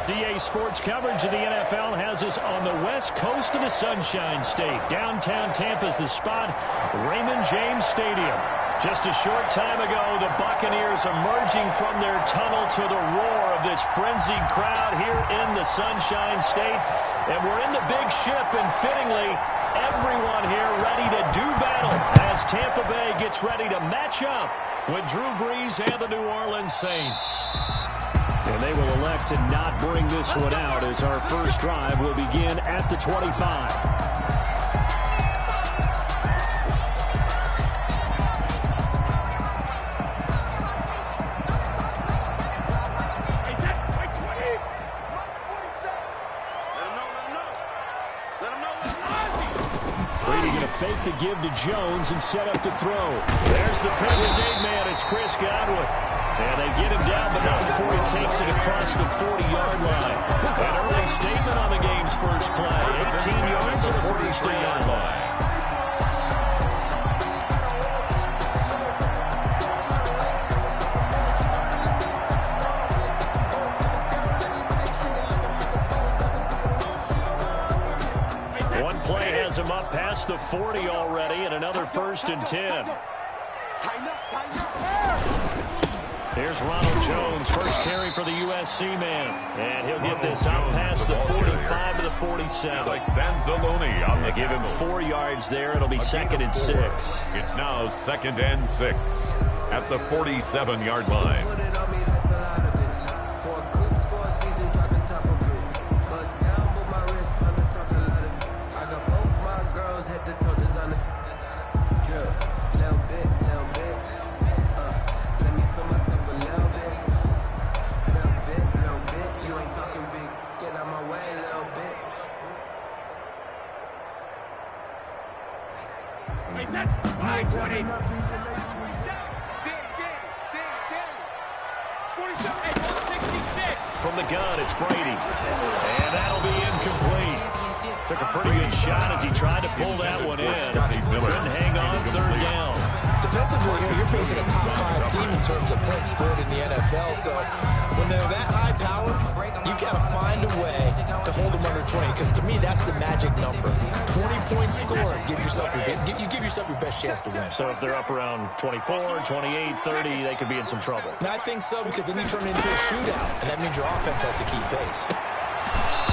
DA Sports coverage of the NFL has us on the west coast of the Sunshine State. Downtown Tampa's the spot, Raymond James Stadium. Just a short time ago, the Buccaneers emerging from their tunnel to the roar of this frenzied crowd here in the Sunshine State. And we're in the big ship, and fittingly, everyone here ready to do battle as Tampa Bay gets ready to match up with Drew Brees and the New Orleans Saints. And they will elect to not bring this one out as our first drive will begin at the 25. Fake the give to Jones and set up to throw. There's the Penn State man. It's Chris Godwin. And they get him down, but not before he takes it across the 40-yard line. An early statement on the game's first play. 18 yards on the first down. Him up past the 40 already, and another 1st and 10. Here's Ronald Jones, first carry for the USC man, and he'll get this out past the 45 to the 47. They give him 4 yards there. It'll be 2nd and 6. It's now 2nd and 6 at the 47-yard line. From the gun, it's Brady. And that'll be incomplete. Took a pretty good shot as he tried to pull that one in. Couldn't hang on 3rd down. Defensively here, you're facing a top 5 team in terms of points scored in the NFL. So when they're that high powered, you got to find a way to hold them under 20. Because to me, that's the magic number. 20-point score gives yourself you give yourself your best chance to win. So if they're up around 24, 28, 30, they could be in some trouble. I think so, because then you turn it into a shootout, and that means your offense has to keep pace.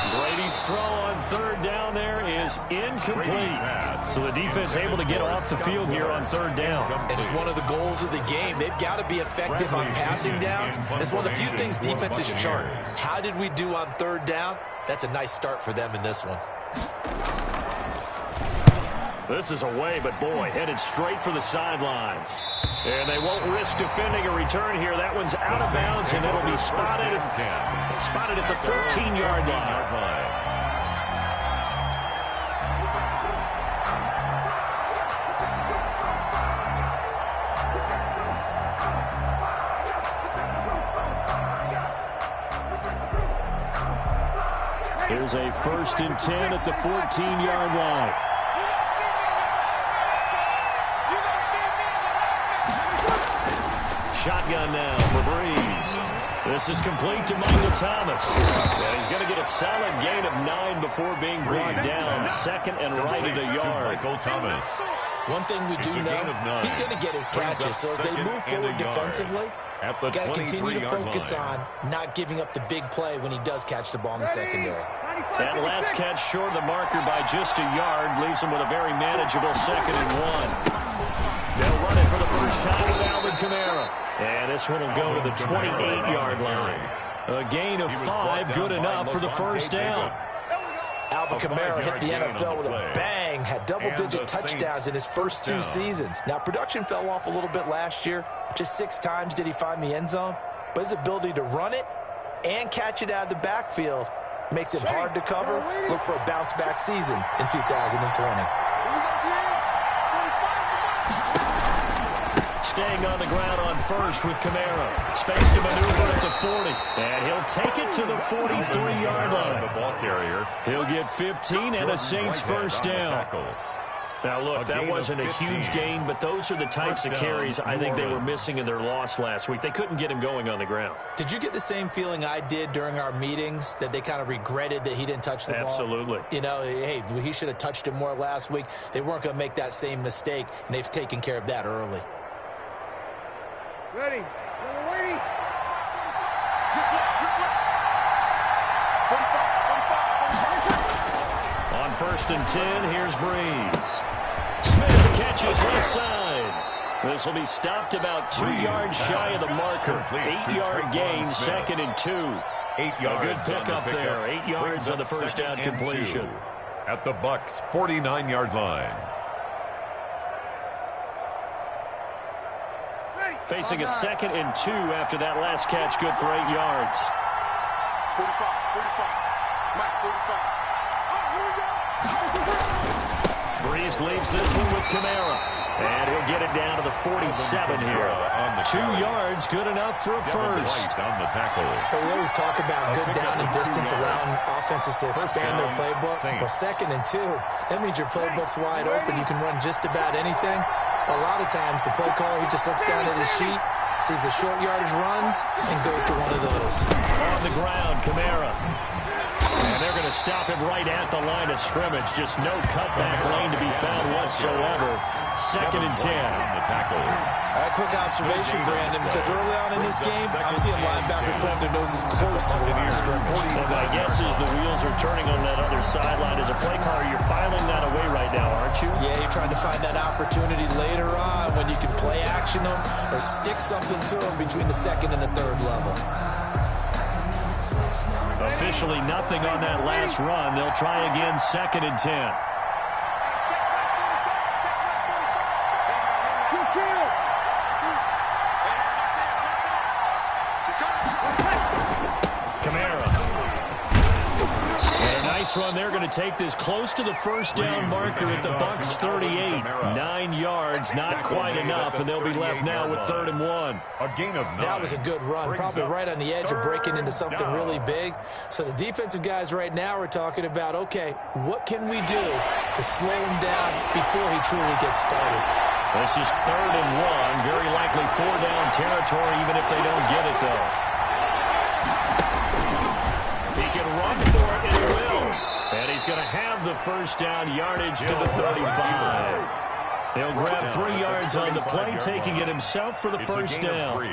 Brady's throw on 3rd down there is incomplete. So the defense able to get off the field here on 3rd down. And it's one of the goals of the game. They've got to be effective on passing downs. And it's one of the few things defenses chart. How did we do on 3rd down? That's a nice start for them in this one. This is away, but boy, headed straight for the sidelines. And they won't risk defending a return here. That one's out of bounds, and it'll be spotted at the 14-yard line. Here's a 1st and 10 at the 14-yard line. Shotgun now for Brees. This is complete to Michael Thomas. And he's going to get a solid gain of 9 before being brought down. 2nd and right at a yard. Michael Thomas. One thing we do know, he's going to get his catches. So as they move forward defensively, got to continue to focus on not giving up the big play when he does catch the ball in the secondary. That last catch short of the marker by just a yard leaves him with a very manageable 2nd and 1. They'll run it for the first time with Alvin Kamara. And this one will go to the 28-yard line. A gain of 5, good enough for the first down. Alvin Kamara hit the NFL with a bang, had double-digit touchdowns in his first 2 seasons. Now, production fell off a little bit last year. Just 6 times did he find the end zone. But his ability to run it and catch it out of the backfield makes it hard to cover. Look for a bounce-back season in 2020. Staying on the ground on 1st with Kamara. Space to maneuver at the 40. And he'll take it to the 43-yard line. The ball carrier. He'll get 15 and a Saints 1st down. Now, look, that wasn't a huge gain, but those are the types of carries I think they were missing in their loss last week. They couldn't get him going on the ground. Did you get the same feeling I did during our meetings, that they kind of regretted that he didn't touch the ball? Absolutely. You know, hey, he should have touched it more last week. They weren't going to make that same mistake, and they've taken care of that early. Ready. Ready. On 1st and 10, here's Breeze. Smith catches left side. This will be stopped about 2 yards shy of the marker. 8-yard gain, 2nd and 2. 8 yards. A good pickup there. 8 yards on the first down completion. At the Bucs' 49-yard line. Facing a 2nd and 2 after that last catch, good for 8 yards. 45. Breeze leaves this one with Kamara. And he'll get it down to the 47 here. 2 yards, good enough for a first. On the tackle. We always talk about good down and distance, allowing offenses to expand their playbook. But 2nd and 2, that means your playbook's wide open. You can run just about anything. A lot of times, the play caller, he just looks down at his sheet, sees the short yardage runs, and goes to one of those. On the ground, Kamara. And they're going to stop him right at the line of scrimmage. Just no cutback lane to be found whatsoever. 2nd and 10. The tackle. A quick observation, Brandon, because early on in this game, I'm seeing linebackers putting their noses close to the line of scrimmage. And my guess is the wheels are turning on that other sideline. As a play caller, you're filing that away right now, aren't you? Yeah, you're trying to find that opportunity later on when you can play action them or stick something to them between the 2nd and the 3rd level. Officially nothing on that last run. They'll try again, 2nd and 10. Run. They're going to take this close to the first down marker at the Bucs 38. 9 yards, not quite enough, and they'll be left now with 3rd and 1. A gain of 9. That was a good run, probably right on the edge of breaking into something really big. So the defensive guys right now are talking about, okay, what can we do to slow him down before he truly gets started? This is 3rd and 1, very likely 4-down territory, even if they don't get it, though. He can run for it, and he will. And he's going to have the first down yardage to the 35. He'll grab 3 yards on the play, taking it himself for the first down.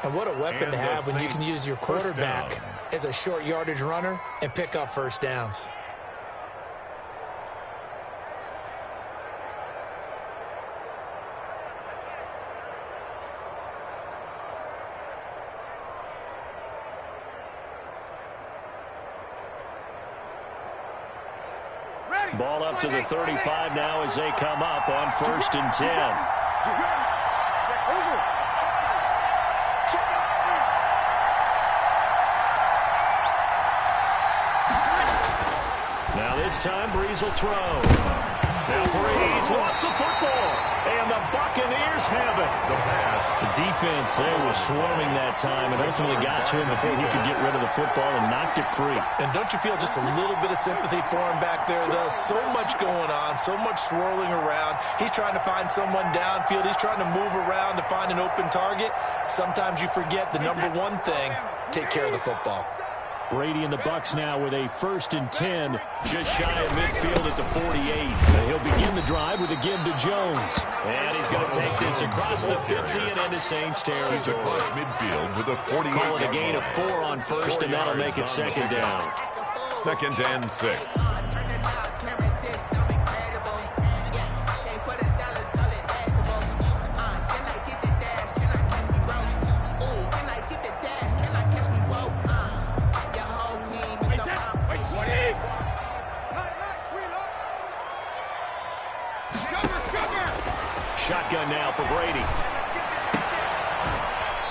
And what a weapon to have when you can use your quarterback as a short yardage runner and pick up first downs. Ball up to the 35 now as they come up on 1st and 10. Now this time Breeze will throw. Now Breeze lost the football, and the Buccaneers have it. The pass. The defense, they were swarming that time and ultimately got to him before he could get rid of the football and knocked it free. And don't you feel just a little bit of sympathy for him back there, though? So much going on, so much swirling around. He's trying to find someone downfield. He's trying to move around to find an open target. Sometimes you forget the number one thing, take care of the football. Brady and the Bucs now with a 1st and 10, just shy of midfield at the 48. And he'll begin the drive with a give to Jones. And he's going to take this across the 50 and into Saints territory. He's across midfield with a 48. Call it a gain of 4 on first, and that'll make it 2nd down. 2nd and 6. Shotgun now for Brady.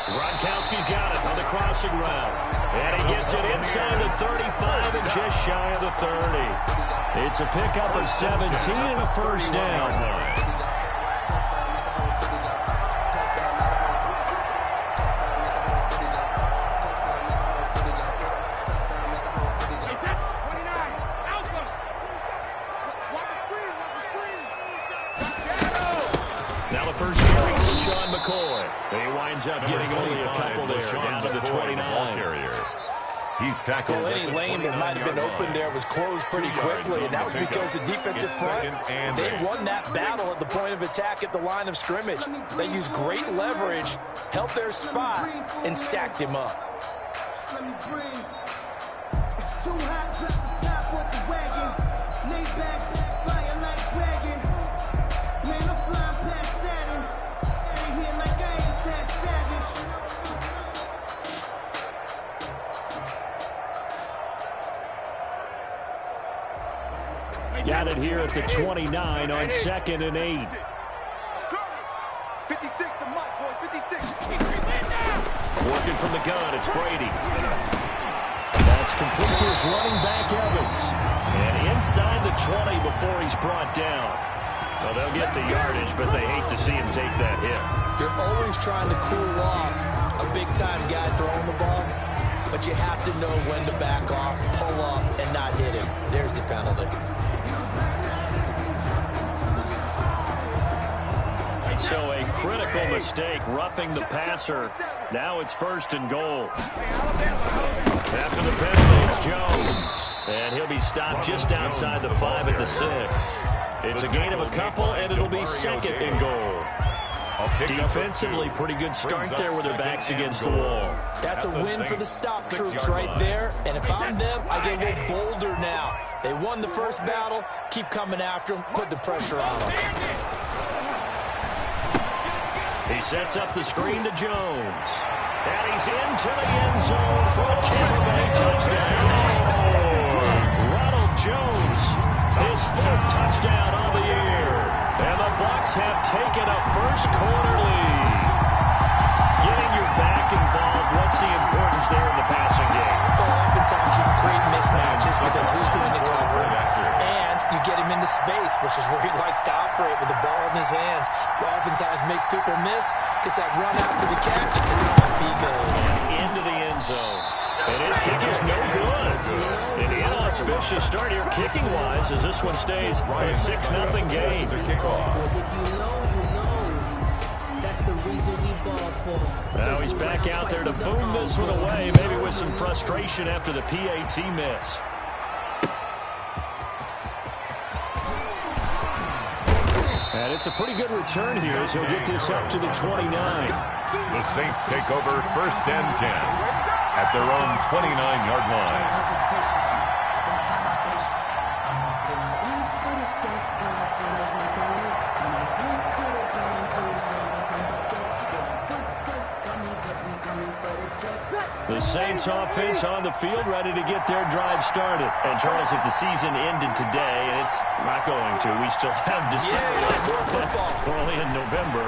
Gronkowski's got it on the crossing route. And he gets it inside the 35 and just shy of the 30. It's a pickup of 17 and a first down. the first carry for Sean McCoy. He winds up getting only a couple there, down to the 29. He's tackled. Well, any lane that might have been open there was closed pretty quickly, and that was because the defensive front, they won that battle at the point of attack at the line of scrimmage. They used great leverage, held their spot, and stacked him up. Let me breathe. It's too hot, drop the top with the wagon. Lay back, fire like dragon. Man, I'm flying past Saturn. Ain't here like I ain't that savage. Got it here at the 29 on 2nd and 8. 56 the mic, boys, 56. Working from the gun, it's Brady. That's complete to his running back, Evans. And inside the 20 before he's brought down. Well, they'll get the yardage, but they hate to see him take that hit. You're always trying to cool off a big-time guy throwing the ball, but you have to know when to back off, pull up, and not hit him. There's the penalty. So a critical mistake, roughing the passer. Now it's 1st and goal. After the penalty, it's Jones. And he'll be stopped just outside the 5 at the 6. It's a gain of a couple, and it'll be 2nd and goal. Defensively, pretty good start there with their backs against the wall. That's a win for the stop troops right there. And if I'm them, I get a little bolder now. They won the first battle. Keep coming after them. Put the pressure on them. He sets up the screen to Jones. And he's into the end zone for a Tampa Bay touchdown. Ronald Jones, his 4th touchdown on the year. And the Bucs have taken a first-quarter lead. Getting your back involved, what's the importance there in the passing game? Oftentimes you can create mismatches because who's going to cover him? And you get him into space, which is where he likes to operate with the ball in his hands. Oftentimes makes people miss, gets that run after the catch, and off he goes. Into the end zone. And his kick is no good. An inauspicious start here kicking-wise as this one stays a 6-0 game. If you know, you know. That's the reason we ball for. Now he's back out there to boom this one away, maybe with some frustration after the PAT miss. And it's a pretty good return here as he'll get this up to the 29. The Saints take over 1st and 10 at their own 29-yard line. The Saints offense on the field, ready to get their drive started. And Charles, if the season ended today, and it's not going to, we still have December. We're only in November,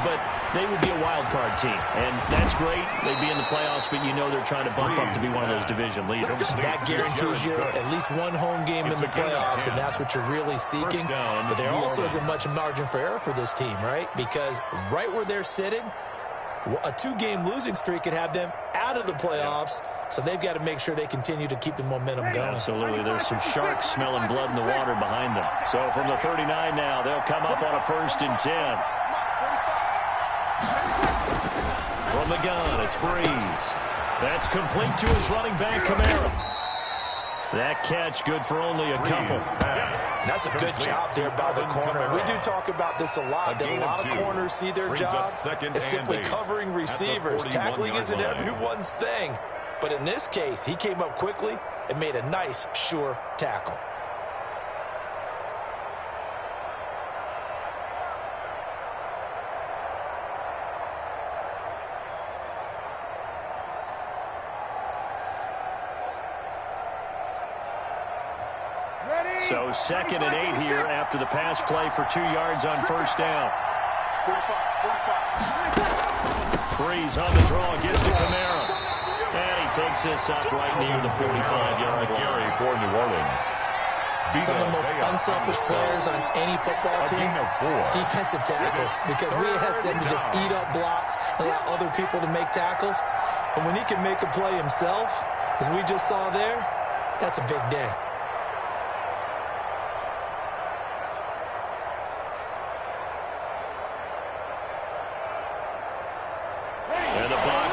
but they would be a wild card team, and that's great. They'd be in the playoffs, but you know they're trying to bump up to be one of those division leaders. That guarantees you at least one home game in the playoffs, and that's what you're really seeking. But there also isn't much margin for error for this team, right? Because right where they're sitting, a 2-game losing streak could have them out of the playoffs, so they've got to make sure they continue to keep the momentum going. Absolutely. There's some sharks smelling blood in the water behind them. So from the 39 now, they'll come up on a 1st and 10. From the gun, it's Breeze. That's complete to his running back, Kamara. That catch good for only a couple. That's a good job there by the corner. We do talk about this a lot, that a lot of corners see their job as simply covering receivers. Tackling isn't everyone's thing. But in this case, he came up quickly and made a nice, sure tackle. So 2nd and 8 here after the pass play for 2 yards on 1st down. Breeze on the draw, gets to Kamara. And he takes this up right near the 45-yard line. For New Orleans. Some of the most unselfish players on any football team, defensive tackles, because we ask them to just eat up blocks and allow other people to make tackles. And when he can make a play himself, as we just saw there, that's a big day.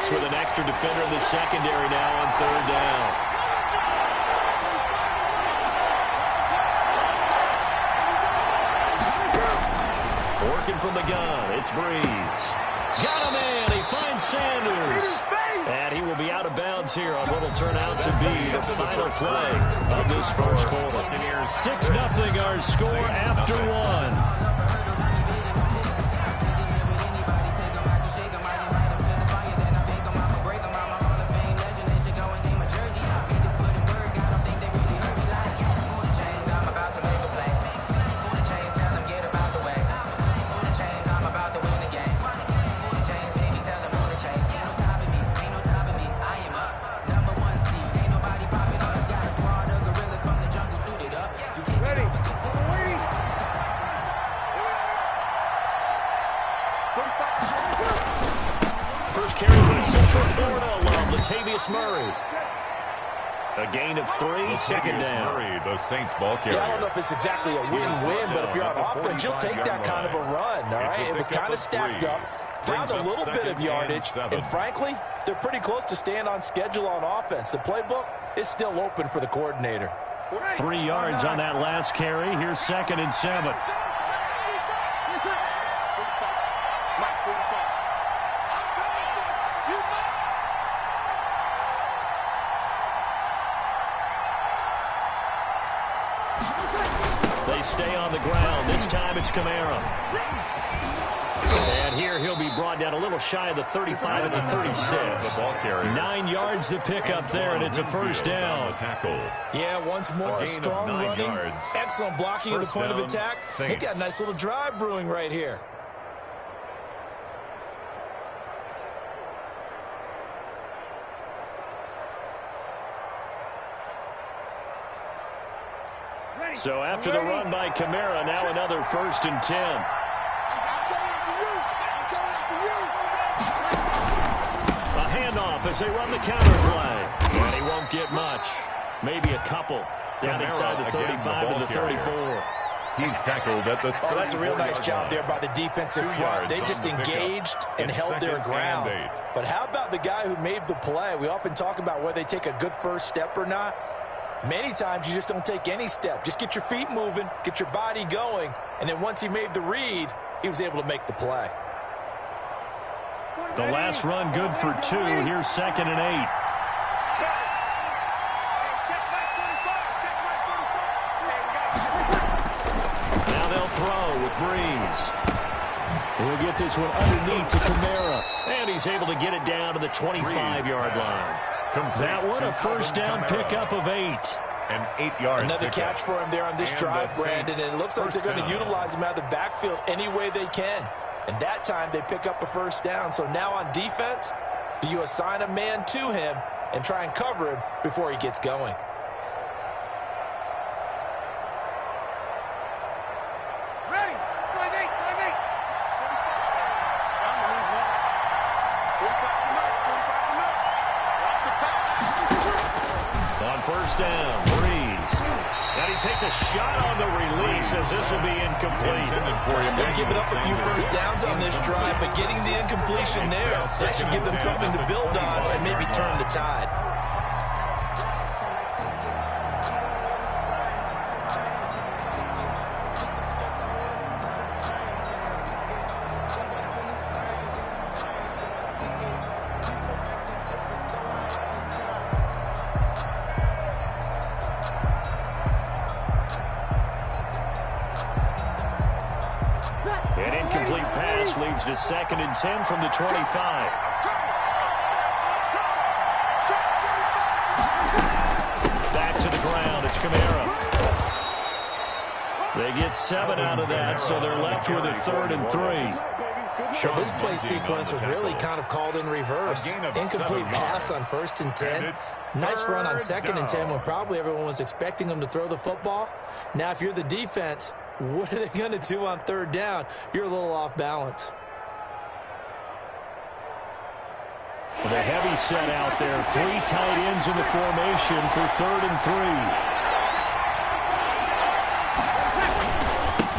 Saints with an extra defender in the secondary now on third down. Working from the gun, it's Breeze. Got him in, he finds Sanders. And he will be out of bounds here on what will turn out to be the final play of this first quarter. 6-0 our score after one. Murray. A gain of 3, second down. Murray, the Saints ball carrier. Yeah, I don't know if it's exactly a win-win, but if you're on offense, you'll take that kind of a run, all right? It was kind of stacked up, found a little bit of yardage, and frankly, they're pretty close to staying on schedule on offense. The playbook is still open for the coordinator. 3 yards on that last carry. Here's 2nd and 7. They stay on the ground. This time it's Kamara. And here he'll be brought down a little shy of the 35 at the 36. 9 yards to pick up there, and it's a first down. Yeah, once more, strong running, excellent blocking at the point of attack. They've got a nice little drive brewing right here. So after the run by Kamara, now another 1st and 10. A handoff as they run the counter play. And he won't get much. Maybe a couple. Down inside the 35 to the 34. He's tackled at the 34. Oh, that's a real nice job there by the defensive front. They just engaged and held their ground. But how about the guy who made the play? We often talk about whether they take a good first step or not. Many times you just don't take any step. Just get your feet moving, get your body going, and then once he made the read, he was able to make the play. The last run good for 2. Here's 2nd and 8. Now they'll throw with Breeze. We'll get this one underneath to Kamara. And he's able to get it down to the 25-yard line. That one a first down pickup of 8. An 8-yard Another catch for him there on this drive, Brandon. And it looks like they're going to utilize him out of the backfield any way they can. And that time they pick up a first down. So now on defense, do you assign a man to him and try and cover him before he gets going? First down, Breeze. And he takes a shot on the release as this will be incomplete. They're giving up a few first downs on this drive, but getting the incompletion there, that should give them something to build on and maybe turn the tide. An incomplete pass leads to 2nd and 10 from the 25. Back to the ground. It's Kamara. They get 7 out of that, so they're left with a 3rd and 3. Well, this play sequence was really kind of called in reverse. Incomplete pass on 1st and 10. Nice run on 2nd and 10 when probably everyone was expecting them to throw the football. Now, if you're the defense, what are they going to do on 3rd down? You're a little off balance. The heavy set out there. 3 tight ends in the formation for 3rd and 3.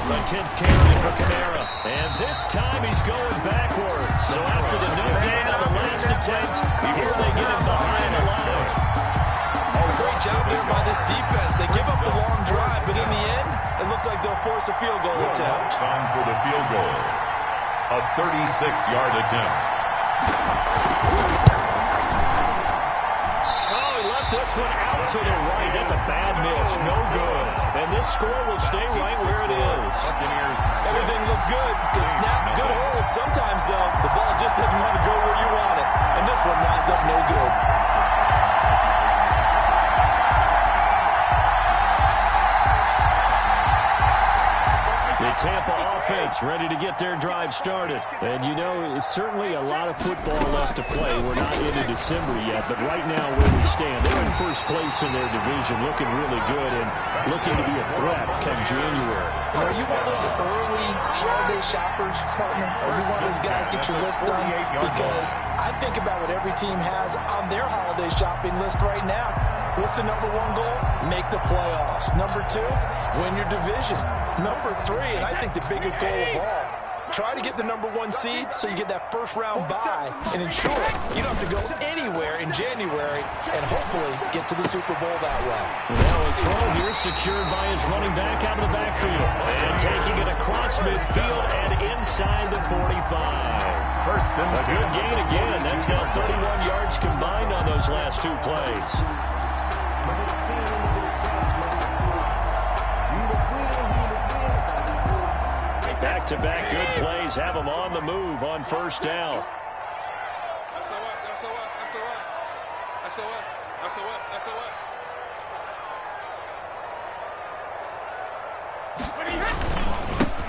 A 10th carry for Kamara. And this time he's going backwards. So after the no gain on the last attempt, here they get him behind the line. Oh, great job there by this defense. They give up the long drive, but in the end, it looks like they'll force a field goal attempt. On for the field goal. A 36-yard attempt. Oh, he left this one out to the right. That's a bad miss. No good. And this score will stay right where it is. Everything looked good. Good snap, good hold. Sometimes, though, the ball just doesn't want to go where you want it. And this one winds up no good. The Tampa offense ready to get their drive started. And, you know, certainly a lot of football left to play. We're not into December yet, but right now where we stand, they're in first place in their division, looking really good and looking to be a threat come January. Are you one of those early holiday shoppers, partner? Are you one of those guys get your list done? Because I think about what every team has on their holiday shopping list right now. What's the number one goal? Make the playoffs. Number two, win your division. Number three, and I think the biggest goal of all, try to get the number one seed so you get that first round bye and ensure you don't have to go anywhere in January and hopefully get to the Super Bowl that way. Now a throw here secured by his running back out of the backfield. And taking it across midfield and inside the 45. First and a good gain again. That's now 31 yards combined on those last two plays. Back-to-back good plays have them on the move on first down.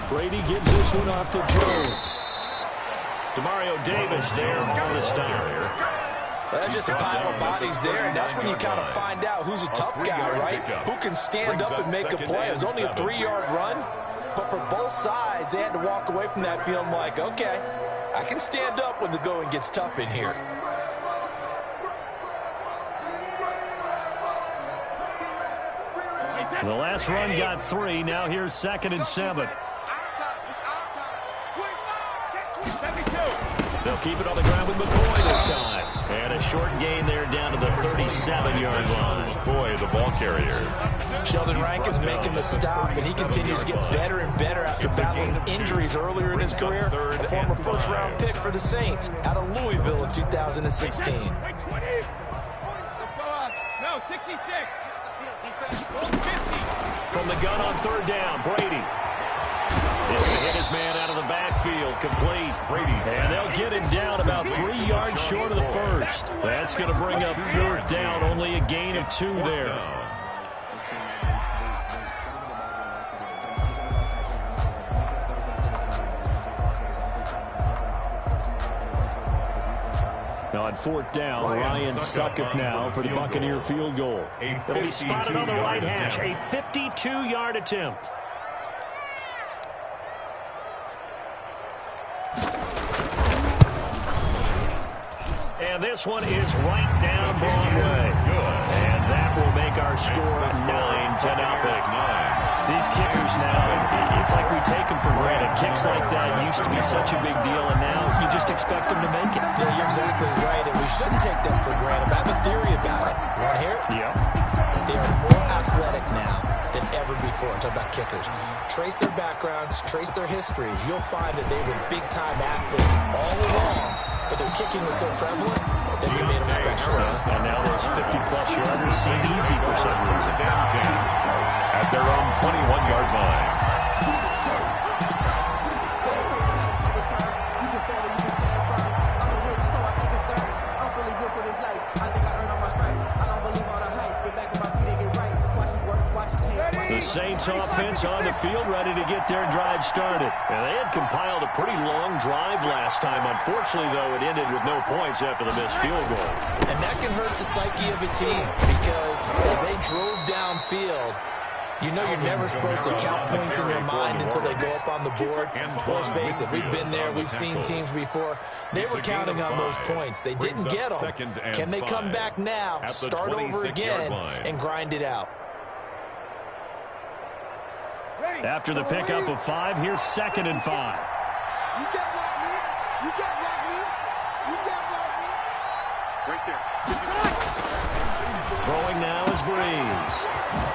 Brady gives this one off to Jones. Demario Davis there on the stop. Well, there's just a pile of bodies there, and that's when you kind of find out who's a tough guy, right? Who can stand up and make a play. It was only a 3-yard run. But for both sides, they had to walk away from that feeling like, okay, I can stand up when the going gets tough in here. The last run got 3. Now here's 2nd and 7. They'll keep it on the ground with McCoy this time. And a short gain there down to the 37-yard line. Boy, the ball carrier. Sheldon Rankins making the stop, and he continues to get better and better after battling injuries earlier in his career. A former first-round pick for the Saints out of Louisville in 2016. From the gun on 3rd down, Brady. He's going to hit his man out of the backfield, complete. Brady. And they'll get him down about 3 yards short of the first. That's going to bring up 4th down, only a gain of 2 there. Now on 4th down, Ryan Succop now for the Buccaneer field goal. It'll be spotted on the right hash, a 52-yard attempt. And this one is right down Broadway. And that will make our score 9-0. These kickers now, it's like we take them for granted. Kicks like that used to be such a big deal, and now you just expect them to make it. Yeah, you're exactly right, and we shouldn't take them for granted. But I have a theory about it. You want to hear it? Yeah. They are more athletic now than ever before. I'm talking about kickers. Trace their backgrounds, trace their histories. You'll find that they were big-time athletes all along, but their kicking was so prevalent that we made them specialists. And now those 50-plus yarders seem easy for some reason. At their own 21-yard line. The Saints offense on the field ready to get their drive started. And they had compiled a pretty long drive last time. Unfortunately, though, it ended with no points after the missed field goal. And that can hurt the psyche of a team because as they drove downfield, you know you're never supposed to count points in your mind until they go up on the board. Well, let's face it, we've been there. We've seen teams before. They were counting on those points. They didn't get them. Can they come back now, start over again, and grind it out? After the pickup of 5, here's 2nd and 5. You can't block me. You can't block me. You can't block me. Right there. Throwing now is Breeze.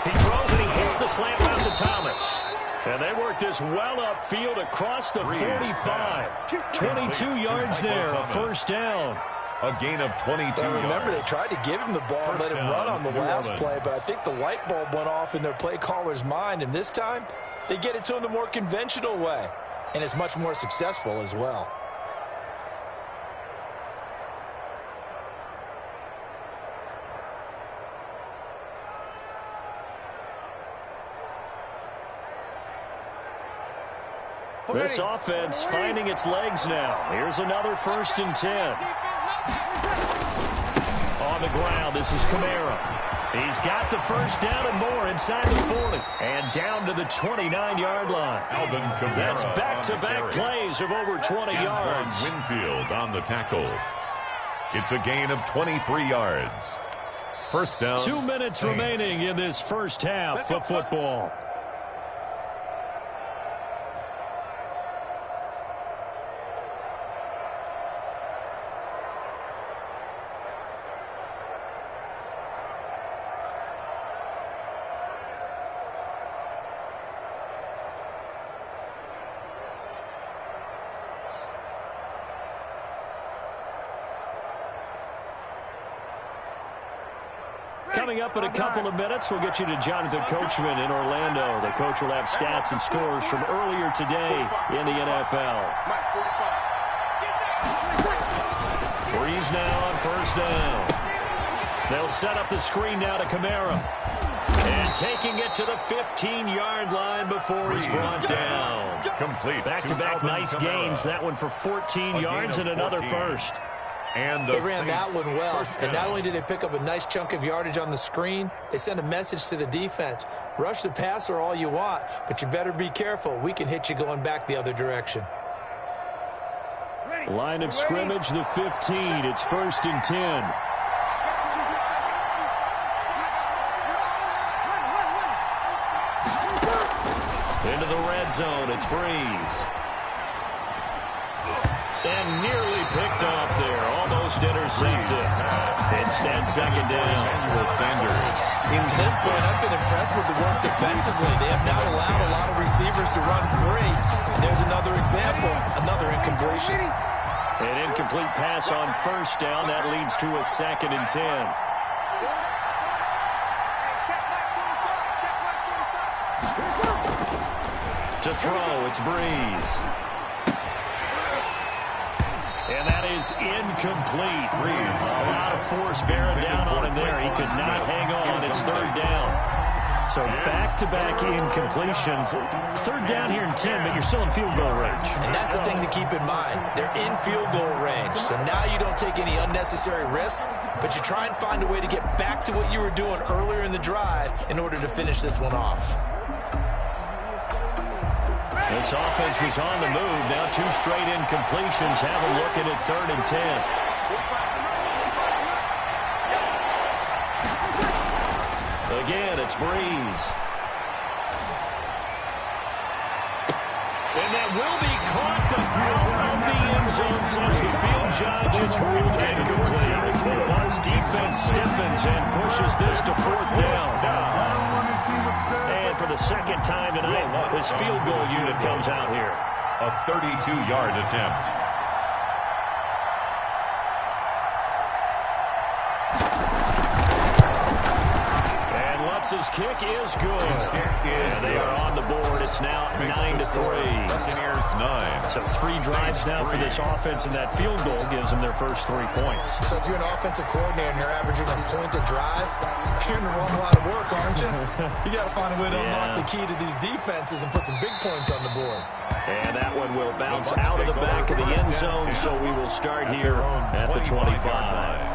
He throws and he hits the slant route to Thomas. And they work this well upfield across the 45. 22 yards there, a first down. A gain of 22 well, remember, yards. they tried to give him the ball and let him run on the last play, but I think the light bulb went off in their play caller's mind, and this time they get it to him the more conventional way, and it's much more successful as well. This offense finding its legs now. Here's another 1st and 10. On the ground, this is Kamara. He's got the first down and more inside the 40. And down to the 29-yard line. Alvin Kamara. That's back-to-back plays of over 20 yards. Winfield on the tackle. It's a gain of 23 yards. First down. 2 minutes remaining in this first half of football. Coming up in a couple of minutes, we'll get you to Jonathan Coachman in Orlando. The coach will have stats and scores from earlier today in the NFL. Breeze now on first down. They'll set up the screen now to Kamara. And taking it to the 15-yard line before he's brought down. Complete. Back-to-back nice gains. That one for 14 yards and another first. And they ran that one well, and not only did they pick up a nice chunk of yardage on the screen, they sent a message to the defense. Rush the passer all you want, but you better be careful. We can hit you going back the other direction. Line of scrimmage, the 15. It's 1st and 10. Into the red zone, it's Breeze. And nearly picked off there. Almost intercepted. Instead, 2nd down. To this point, I've been impressed with the work defensively. They have now allowed a lot of receivers to run free. And there's another example, another incompletion. An incomplete pass on first down. That leads to a 2nd and 10. To throw, it's Breeze. And that is incomplete. Breeze. A lot of force bearing down on him there. He could not hang on. It's 3rd down. So back-to-back incompletions. 3rd down here in 10, but you're still in field goal range. And that's the thing to keep in mind. They're in field goal range. So now you don't take any unnecessary risks, but you try and find a way to get back to what you were doing earlier in the drive in order to finish this one off. This offense was on the move. Now 2 straight incompletions have them looking at 3rd and 10. Again, it's Breeze. And that will be caught. The out of the end zone, says the field judge. It's ruled incomplete. The Bucs defense stiffens and pushes this to 4th down. And for the 2nd time tonight, this field goal unit comes out here. A 32-yard attempt. And Lutz's kick is good. And they are on the board. It's now 9-3. Buccaneers 9. So 3 drives now for this offense, and that field goal gives them their first 3 points. So if you're an offensive coordinator and you're averaging a point a drive, you're in the wrong line of work, aren't you? You got to find a way to unlock the key to these defenses and put some big points on the board. And that one will bounce out of the back of the end zone, so we will start here at the 25.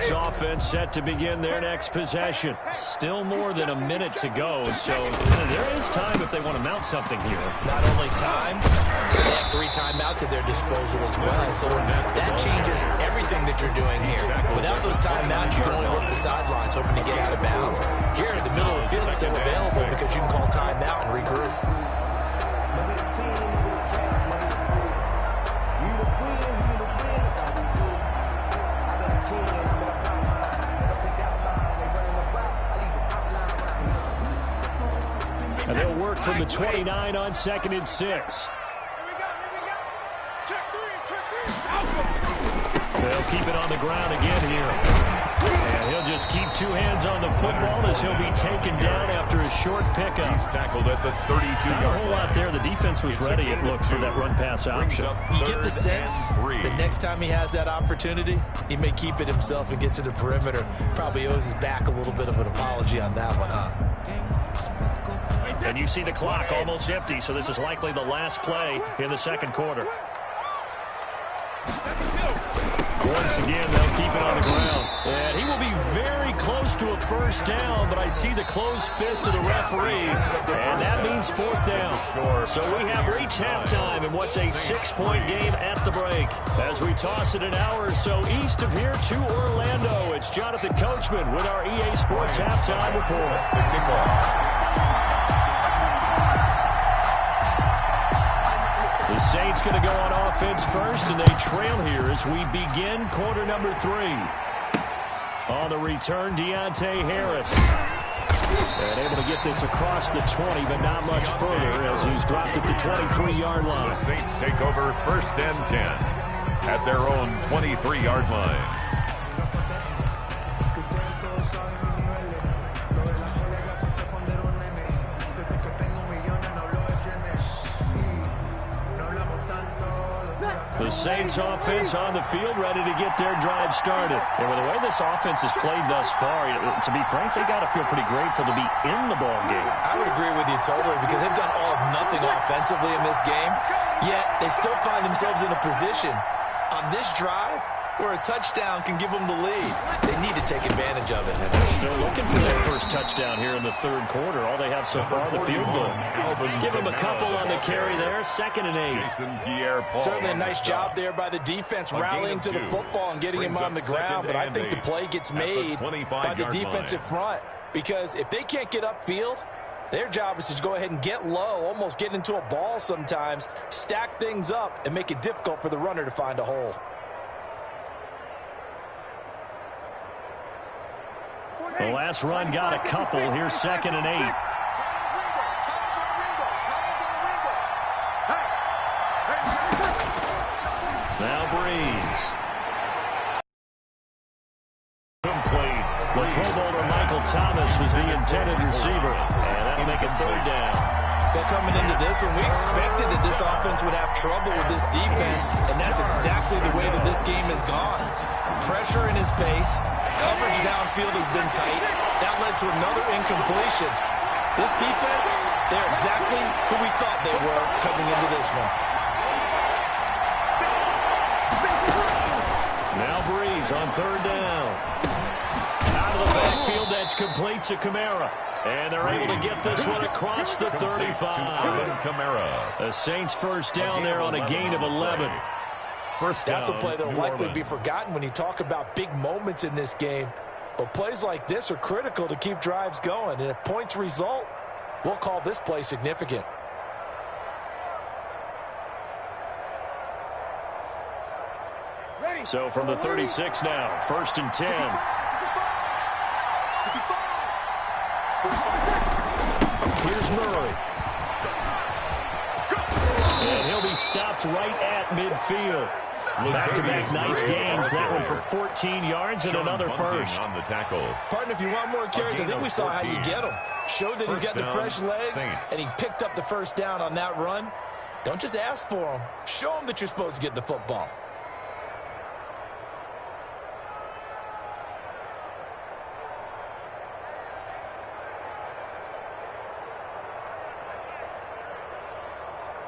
Saints offense set to begin their next possession. Still more than a minute to go, so there is time if they want to mount something here. Not only time, they have 3 timeouts at their disposal as well, so that changes everything that you're doing here. Without those timeouts, you can only work the sidelines, hoping to get out of bounds. Here, the middle of the field is still available because you can call timeout and regroup. And they'll work from the 29 on 2nd and 6. They'll keep it on the ground again here. And he'll just keep 2 hands on the football as he'll be taken down after a short pickup. He's tackled at the 32-yard line. Not a whole lot there. The defense was ready, it looked, for that run-pass option. You get the sense that next time he has that opportunity, he may keep it himself and get to the perimeter. Probably owes his back a little bit of an apology on that one, huh? And you see the clock almost empty, so this is likely the last play in the second quarter. Once again, they'll keep it on the ground. And he will be very close to a first down, but I see the closed fist of the referee, and that means 4th down. So we have reached halftime in what's a 6-point game at the break. As we toss it an hour or so east of here to Orlando, it's Jonathan Coachman with our EA Sports Halftime Report. The Saints going to go on offense first, and they trail here as we begin quarter number 3. On the return, Deontay Harris. And able to get this across the 20, but not much further as he's dropped at the 23-yard line. The Saints take over 1st and 10 at their own 23-yard line. The Saints offense on the field, ready to get their drive started. And with the way this offense has played thus far, to be frank, they got to feel pretty grateful to be in the ball game. I would agree with you totally because they've done all of nothing offensively in this game, yet they still find themselves in a position on this drive where a touchdown can give them the lead. They need to take advantage of it. And they're still looking for their first touchdown here in the third quarter. All they have so far, the field goal. Give them a couple on the carry there. 2nd and 8. Certainly a nice job there by the defense rallying to the football and getting him on the ground, but I think the play gets made by the defensive front because if they can't get upfield, their job is to go ahead and get low, almost get into a ball sometimes, stack things up, and make it difficult for the runner to find a hole. The last run got a couple. Here's 2nd and 8. Now Breeze. Complete. The Pro Bowler Michael Thomas was the intended receiver. And that'll make it 3rd down. Well, coming into this one, we expected that this offense would have trouble with this defense, and that's exactly the way that this game has gone. Pressure in his face. Coverage downfield has been tight. That led to another incompletion. This defense, they're exactly who we thought they were coming into this one. Now Breeze on 3rd down. Out of the backfield, that's complete to Kamara. And they're able to get this one across the 35. The Saints first down there on a gain of 11. That's a play that will likely be forgotten when you talk about big moments in this game. But plays like this are critical to keep drives going. And if points result, we'll call this play significant. So from the 36 now, 1st and 10. Here's Murray. And he'll be stopped right at midfield. Back-to-back nice gains. That one for 14 yards and another first. On the tackle. Partner, if you want more carries, I think we saw how you get him. Showed that he's got the fresh legs, and he picked up the first down on that run. Don't just ask for him. Show him that you're supposed to get the football.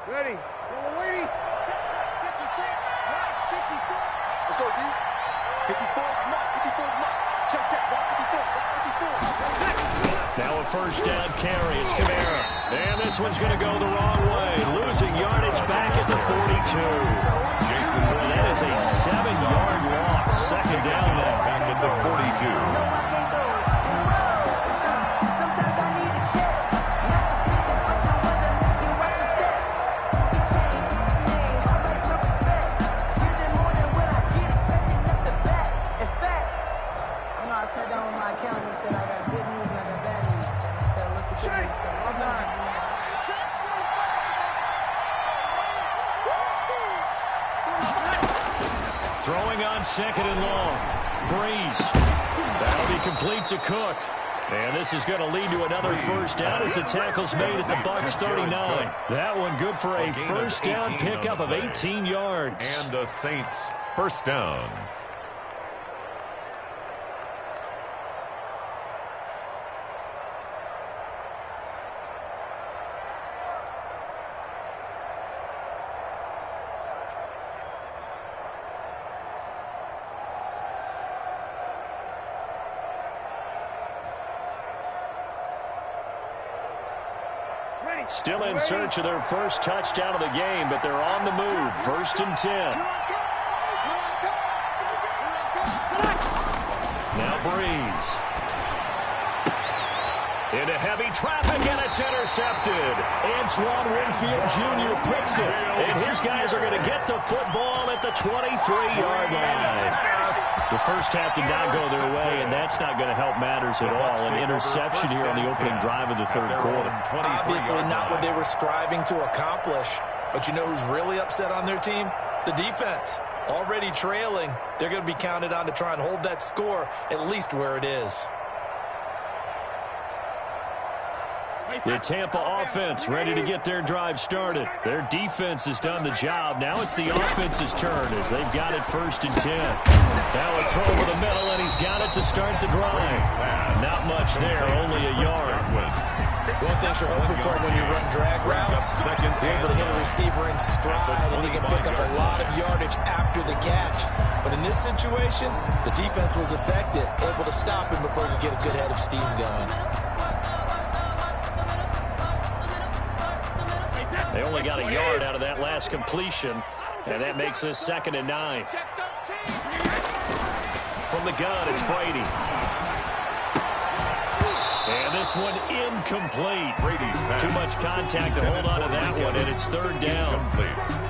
Ready. So we're waiting. 56. Right. 54. Let's go, D. 54. Mark. 54 mark. Now a first down carry. It's Kamara. And this one's going to go the wrong way. Losing yardage back at the 42. Boy, that is a 7-yard loss. Second down now. Back at the 42. Throwing on second and long. Breeze. That'll be complete to Cook. And this is going to lead to another first down as the tackle's made at the Bucs 39. That one good for a first down pickup of 18 yards. And the Saints first down. Still in search of their first touchdown of the game, but they're on the move. First and 10. Now Breeze. Into heavy traffic, and it's intercepted. Antoine Winfield Jr. picks it, and his guys are going to get the football at the 23-yard line. The first half did not go their way, and that's not going to help matters at all. An interception here on the opening drive of the third quarter. Obviously not what they were striving to accomplish. But you know who's really upset on their team? The defense. Already trailing, they're going to be counted on to try and hold that score at least where it is. The Tampa offense ready to get their drive started. Their defense has done the job. Now it's the offense's turn as they've got it first and 10. Now a throw over the middle, and he's got it to start the drive. Not much there, only a yard. One thing you're hoping for when you run drag routes, you're able to hit a receiver in stride, and he can pick up a lot of yardage after the catch. But in this situation, the defense was effective, able to stop him before he could get a good head of steam going. They only got a yard out of that last completion, and that makes this 2nd and 9. From the gun, it's Brady. And this one incomplete. Too much contact to hold on to that one, and it's 3rd down.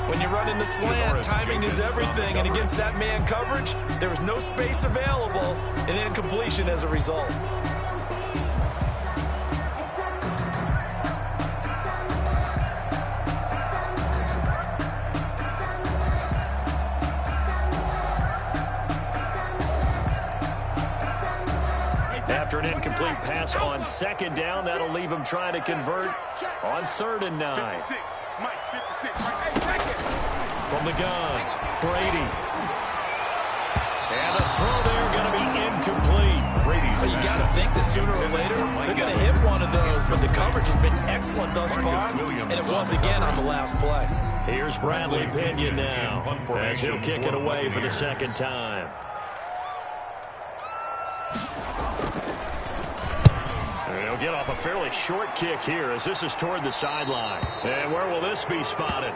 When you run into slant, timing is everything, and against that man coverage, there was no space available, and incompletion as a result. After an incomplete pass on 2nd down, that'll leave him trying to convert on 3rd and 9. From the gun, Brady. And the throw there going to be incomplete. Well, you got to think that sooner or later they're going to hit one of those, but the coverage has been excellent thus far, and it was again on the last play. Here's Bradley Pinion now as he'll kick it away for the 2nd time. He'll get off a fairly short kick here as this is toward the sideline. And where will this be spotted?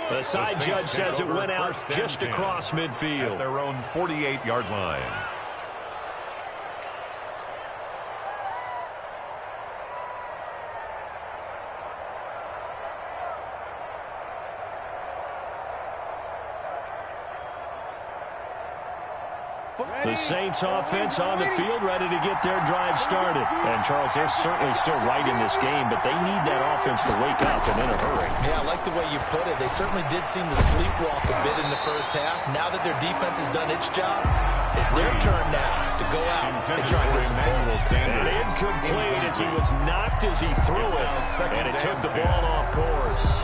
The side judge says it went out just across midfield. At their own 48-yard line. The Saints offense on the field ready to get their drive started. And, Charles, they're certainly still right in this game, but they need that offense to wake up and in a hurry. Yeah, I like the way you put it. They certainly did seem to sleepwalk a bit in the first half. Now that their defense has done its job, it's their turn now to go out and try to get some points. And incomplete as he was knocked as he threw it, and it took the ball off course.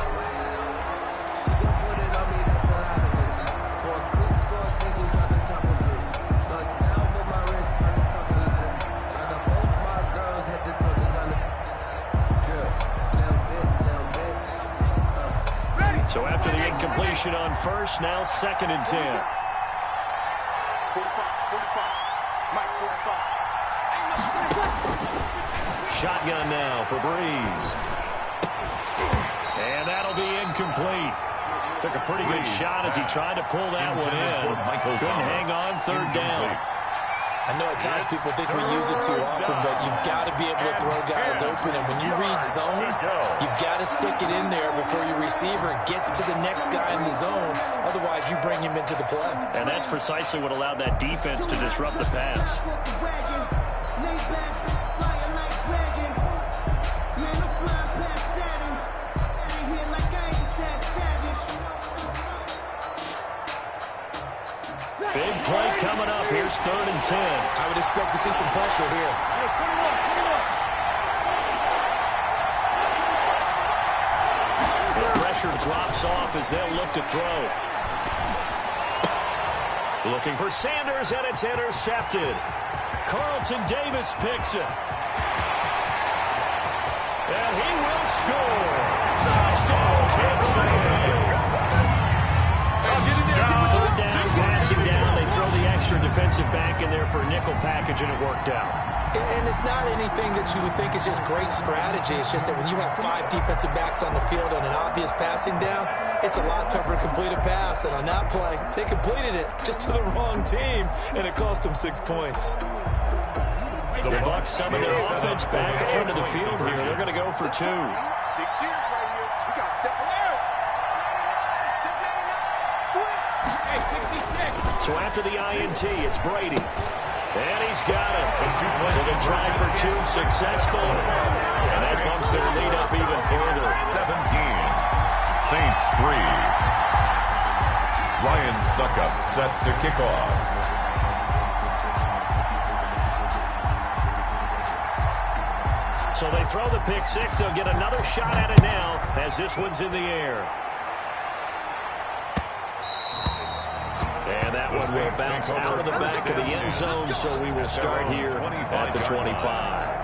So after the incompletion on first, now 2nd and 10. Shotgun now for Breeze. And that'll be incomplete. Took a pretty good shot as he tried to pull that one in. Couldn't hang on, third down. I know at times people think we use it too often, but you've got to be able to throw guys open. And when you read zone, you've got to stick it in there before your receiver gets to the next guy in the zone. Otherwise, you bring him into the play. And that's precisely what allowed that defense to disrupt the pass. Big play coming up. Here's 3rd and 10. I would expect to see some pressure here. The pressure drops off as they'll look to throw. Looking for Sanders, and it's intercepted. Carlton Davis picks it. And he will score. Touchdown, Tampa Bay. Third down, passing down. They throw the extra defensive back in there for a nickel package, and it worked out. And it's not anything that you would think is just great strategy. It's just that when you have 5 defensive backs on the field and an obvious passing down, it's a lot tougher to complete a pass. And on that play, they completed it just to the wrong team, and it cost them 6 points. The Bucs summon their offense back onto the field here. They're going to go for 2. So after the INT, it's Brady. And he's got it. So they try for 2, successful. And that bumps their lead up even further. 17. Saints 3. Ryan Suckup set to kick off. So they throw the pick 6. They'll get another shot at it now as this one's in the air. And that one will bounce out of the back of the end zone, so we will start here at the 25.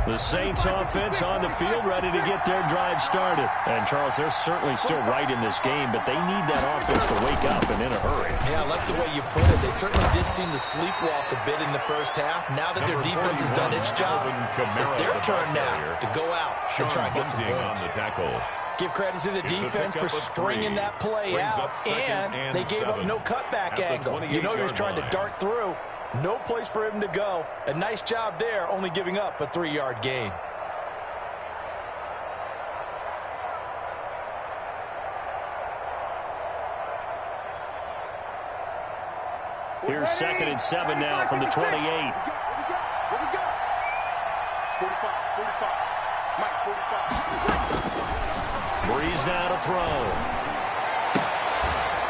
The Saints offense on the field, ready to get their drive started. And, Charles, they're certainly still right in this game, but they need that offense to wake up and in a hurry. Yeah, I like the way you put it. They certainly did seem to sleepwalk a bit in the first half. Now that their defense has done its job, it's their turn now to go out and try and get some points. Give credit to the defense for stringing that play out, and they gave up no cutback angle. You know he was trying to dart through. No place for him to go. A nice job there, only giving up a 3-yard gain. Here's 2nd and 7 now from the 28. Here we go. 45. Mike, 45. Breeze now to throw.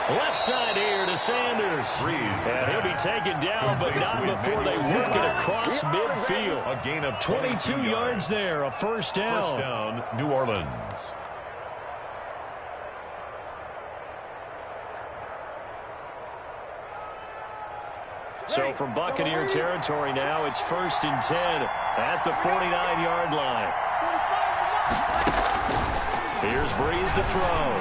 Left side here to Sanders. And he'll be taken down, but not before they work it across midfield. A gain of 22 yards there, a first down. First down, New Orleans. So from Buccaneer territory now, it's 1st and 10 at the 49-yard line. Here's Breeze to throw.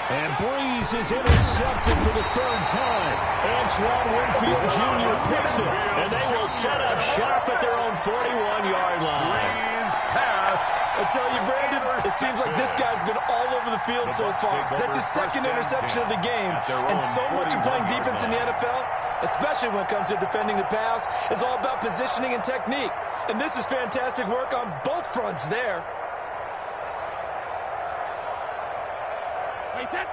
And Breeze is intercepted for the 3rd time. Antoine Winfield Jr. picks it. And they will set up shop at their own 41-yard line. I tell you, Brandon, it seems like this guy's been all over the field so far. That's his 2nd interception of the game. And so much of playing defense in the NFL, especially when it comes to defending the pass, is all about positioning and technique. And this is fantastic work on both fronts there.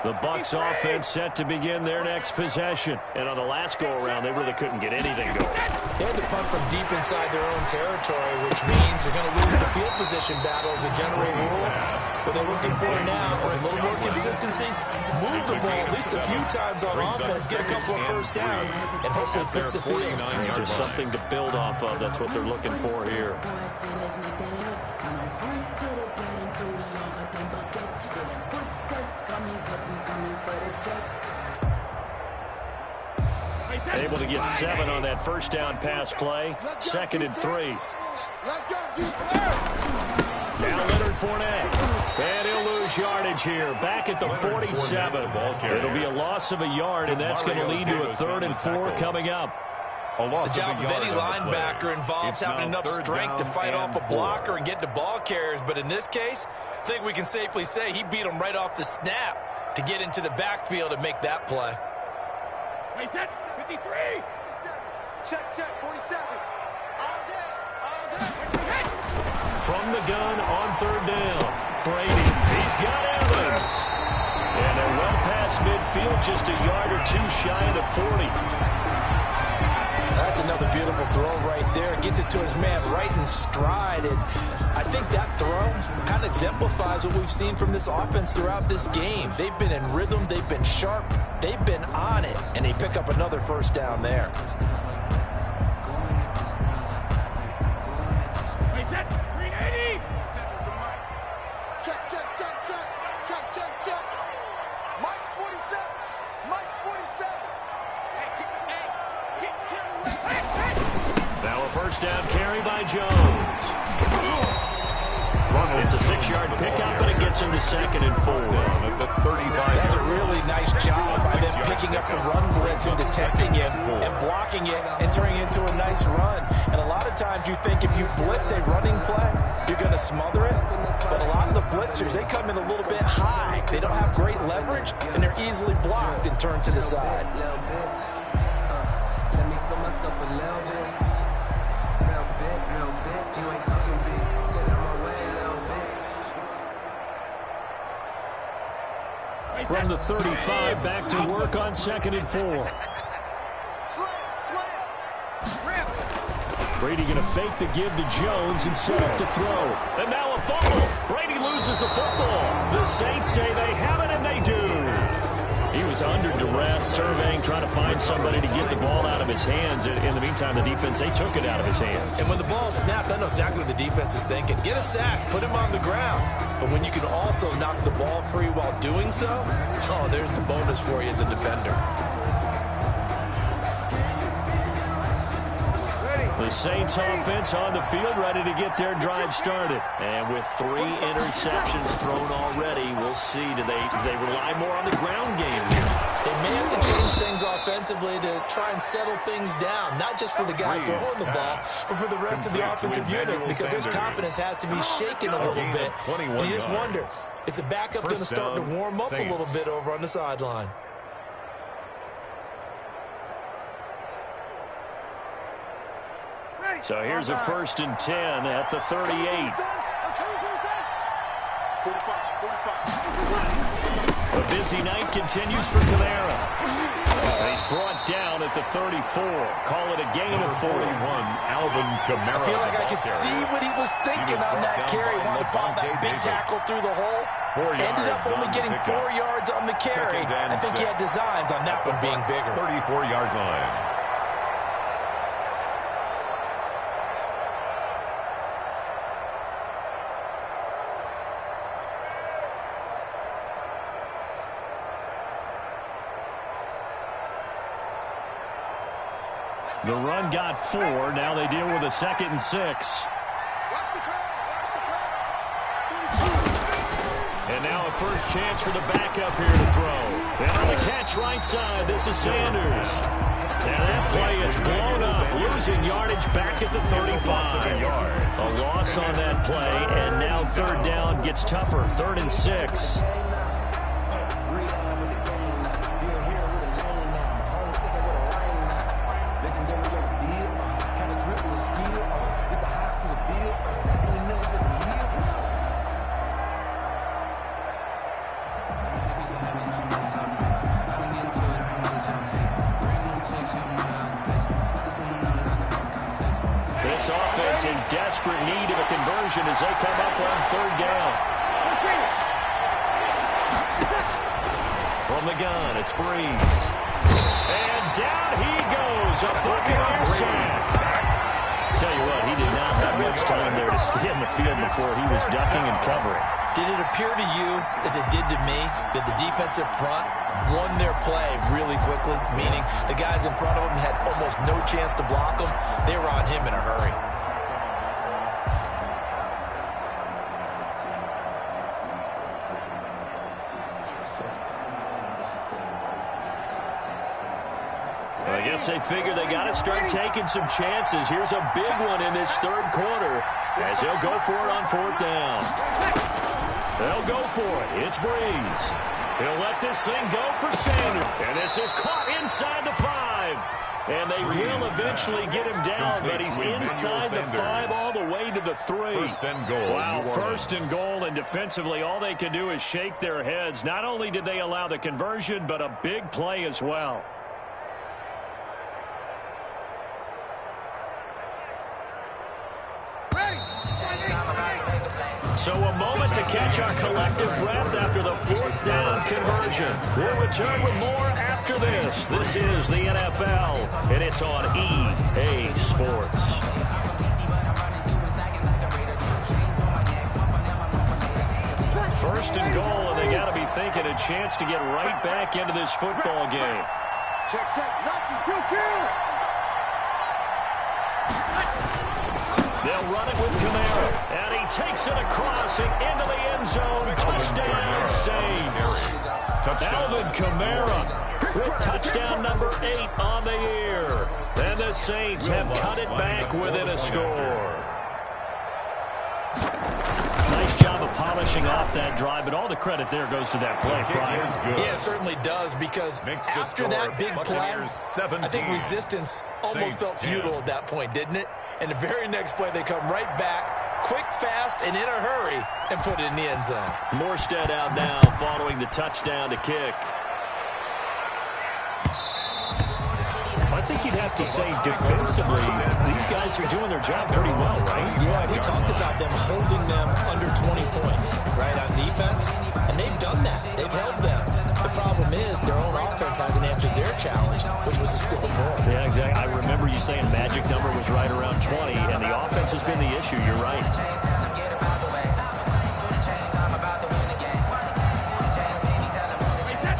The Bucs offense set to begin their next possession. And on the last go-around, they really couldn't get anything going. They had to punt from deep inside their own territory, which means they're going to lose the field position battle as a general rule. What they're looking for now is a little more consistency, move the ball at least a few times on offense, get a couple of first downs, and hopefully flip the field. There's something to build off of. That's what they're looking for here. Able to get 7 on that first down pass play. 2nd and 3. Let's go, defense. Now Leonard Fournette. And he'll lose yardage here. Back at the 47. It'll be a loss of a yard, and that's going to lead to a 3rd and 4 coming up. The job of any linebacker involves having enough strength to fight off a blocker and get to ball carriers. But in this case, I think we can safely say he beat him right off the snap to get into the backfield and make that play. Wait, 53. Check, 47. All day. From the gun on 3rd down. Brady, he's got Evans. And they're well past midfield, just a yard or two shy of the 40. That's another beautiful throw right there. Gets it to his man right in stride. And I think that throw kind of exemplifies what we've seen from this offense throughout this game. They've been in rhythm. They've been sharp. They've been on it. And they pick up another 1st down there. Wait, 380. Check. Mike's 47. Now a 1st down carry by Jones. It's a 6-yard pickup, but it gets him to 2nd and 4. That's a really nice job by them picking up the run blitz and detecting it and blocking it and turning it into a nice run. And a lot of times you think if you blitz a running play, you're going to smother it. But a lot of the blitzers, they come in a little bit high. They don't have great leverage, and they're easily blocked and turned to the side. Let me feel myself a little bit. You ain't talking big. Get out my way a little bit. From the 35, back to work on 2nd and 4. Brady going to fake the give to Jones and set up to throw. And now a fumble. Brady loses the football. The Saints say they have it, and they do. He was under duress, surveying, trying to find somebody to get the ball out of his hands. In the meantime, the defense, they took it out of his hands. And when the ball snapped, I know exactly what the defense is thinking. Get a sack, put him on the ground. But when you can also knock the ball free while doing so, oh, there's the bonus for you as a defender. The Saints offense on the field, ready to get their drive started. And with 3 interceptions thrown already, we'll see. Do they rely more on the ground game here? They may have to change things offensively to try and settle things down, not just for the guy throwing the ball, but for the rest of the offensive unit, because his confidence has to be shaken a little bit. And you just wonder, is the backup going to start to warm up a little bit over on the sideline? So here's a 1st and 10 at the 38. A busy night continues for Kamara. He's brought down at the 34. Call it a gain of 41. Alvin Kamara. I feel like I could see what he was thinking on that carry. Wanted to find that big tackle through the hole. Ended up only getting 4 yards on the carry. I think he had designs on that one being bigger. 34-yard line. The run got 4. Now they deal with a 2nd and 6. And now a first chance for the backup here to throw. And on the catch right side, this is Sanders. And that play is blown up, losing yardage back at the 35. A loss on that play, and now 3rd down gets tougher. 3rd and 6. This offense in desperate need of a conversion as they come up on 3rd down. From the gun, it's Breeze. And down he goes, a Buccaneers sack. Tell you what, he did not have much time there to get in the field before he was ducking and covering. Did it appear to you, as it did to me, that the defensive front won their play really quickly? Meaning the guys in front of him had almost no chance to block him. They were on him in a hurry. guess they figure they got to start taking some chances. Here's a big one in this third quarter as he'll go for it on fourth down. They'll go for it. It's Breeze. He'll let this thing go for Sanders. And this is caught inside the 5. And they will eventually get him down, but he's inside the 5 all the way to the 3. First and goal. Wow, first and goal, and defensively all they can do is shake their heads. Not only did they allow the conversion, but a big play as well. So a moment to catch our collective breath after the fourth down conversion. We'll return with more after this. This is the NFL, and it's on EA Sports. First and goal, and they got to be thinking a chance to get right back into this football game. Check, Lucky, you kill. They'll run it with Camara, and he takes it across and into the end zone. Touchdown, Saints. Alvin Kamara with touchdown number 8 on the year. And the Saints have cut it back within a score. Nice job of polishing off that drive, but all the credit there goes to that play, Pryor. Yeah, it certainly does, because after that big play, I think resistance almost felt futile at that point, didn't it? And the very next play, they come right back, quick, fast, and in a hurry, and put it in the end zone. Morstead out now following the touchdown to kick. I think you'd have to say defensively, these guys are doing their job pretty well, right? Yeah, we talked about them holding them under 20 points, right, on defense, and they've done that. They've held them. The problem is their own offense hasn't answered their challenge, which was to score more. Yeah, exactly. I remember you saying magic number was right around 20, and the offense has been the issue. You're right.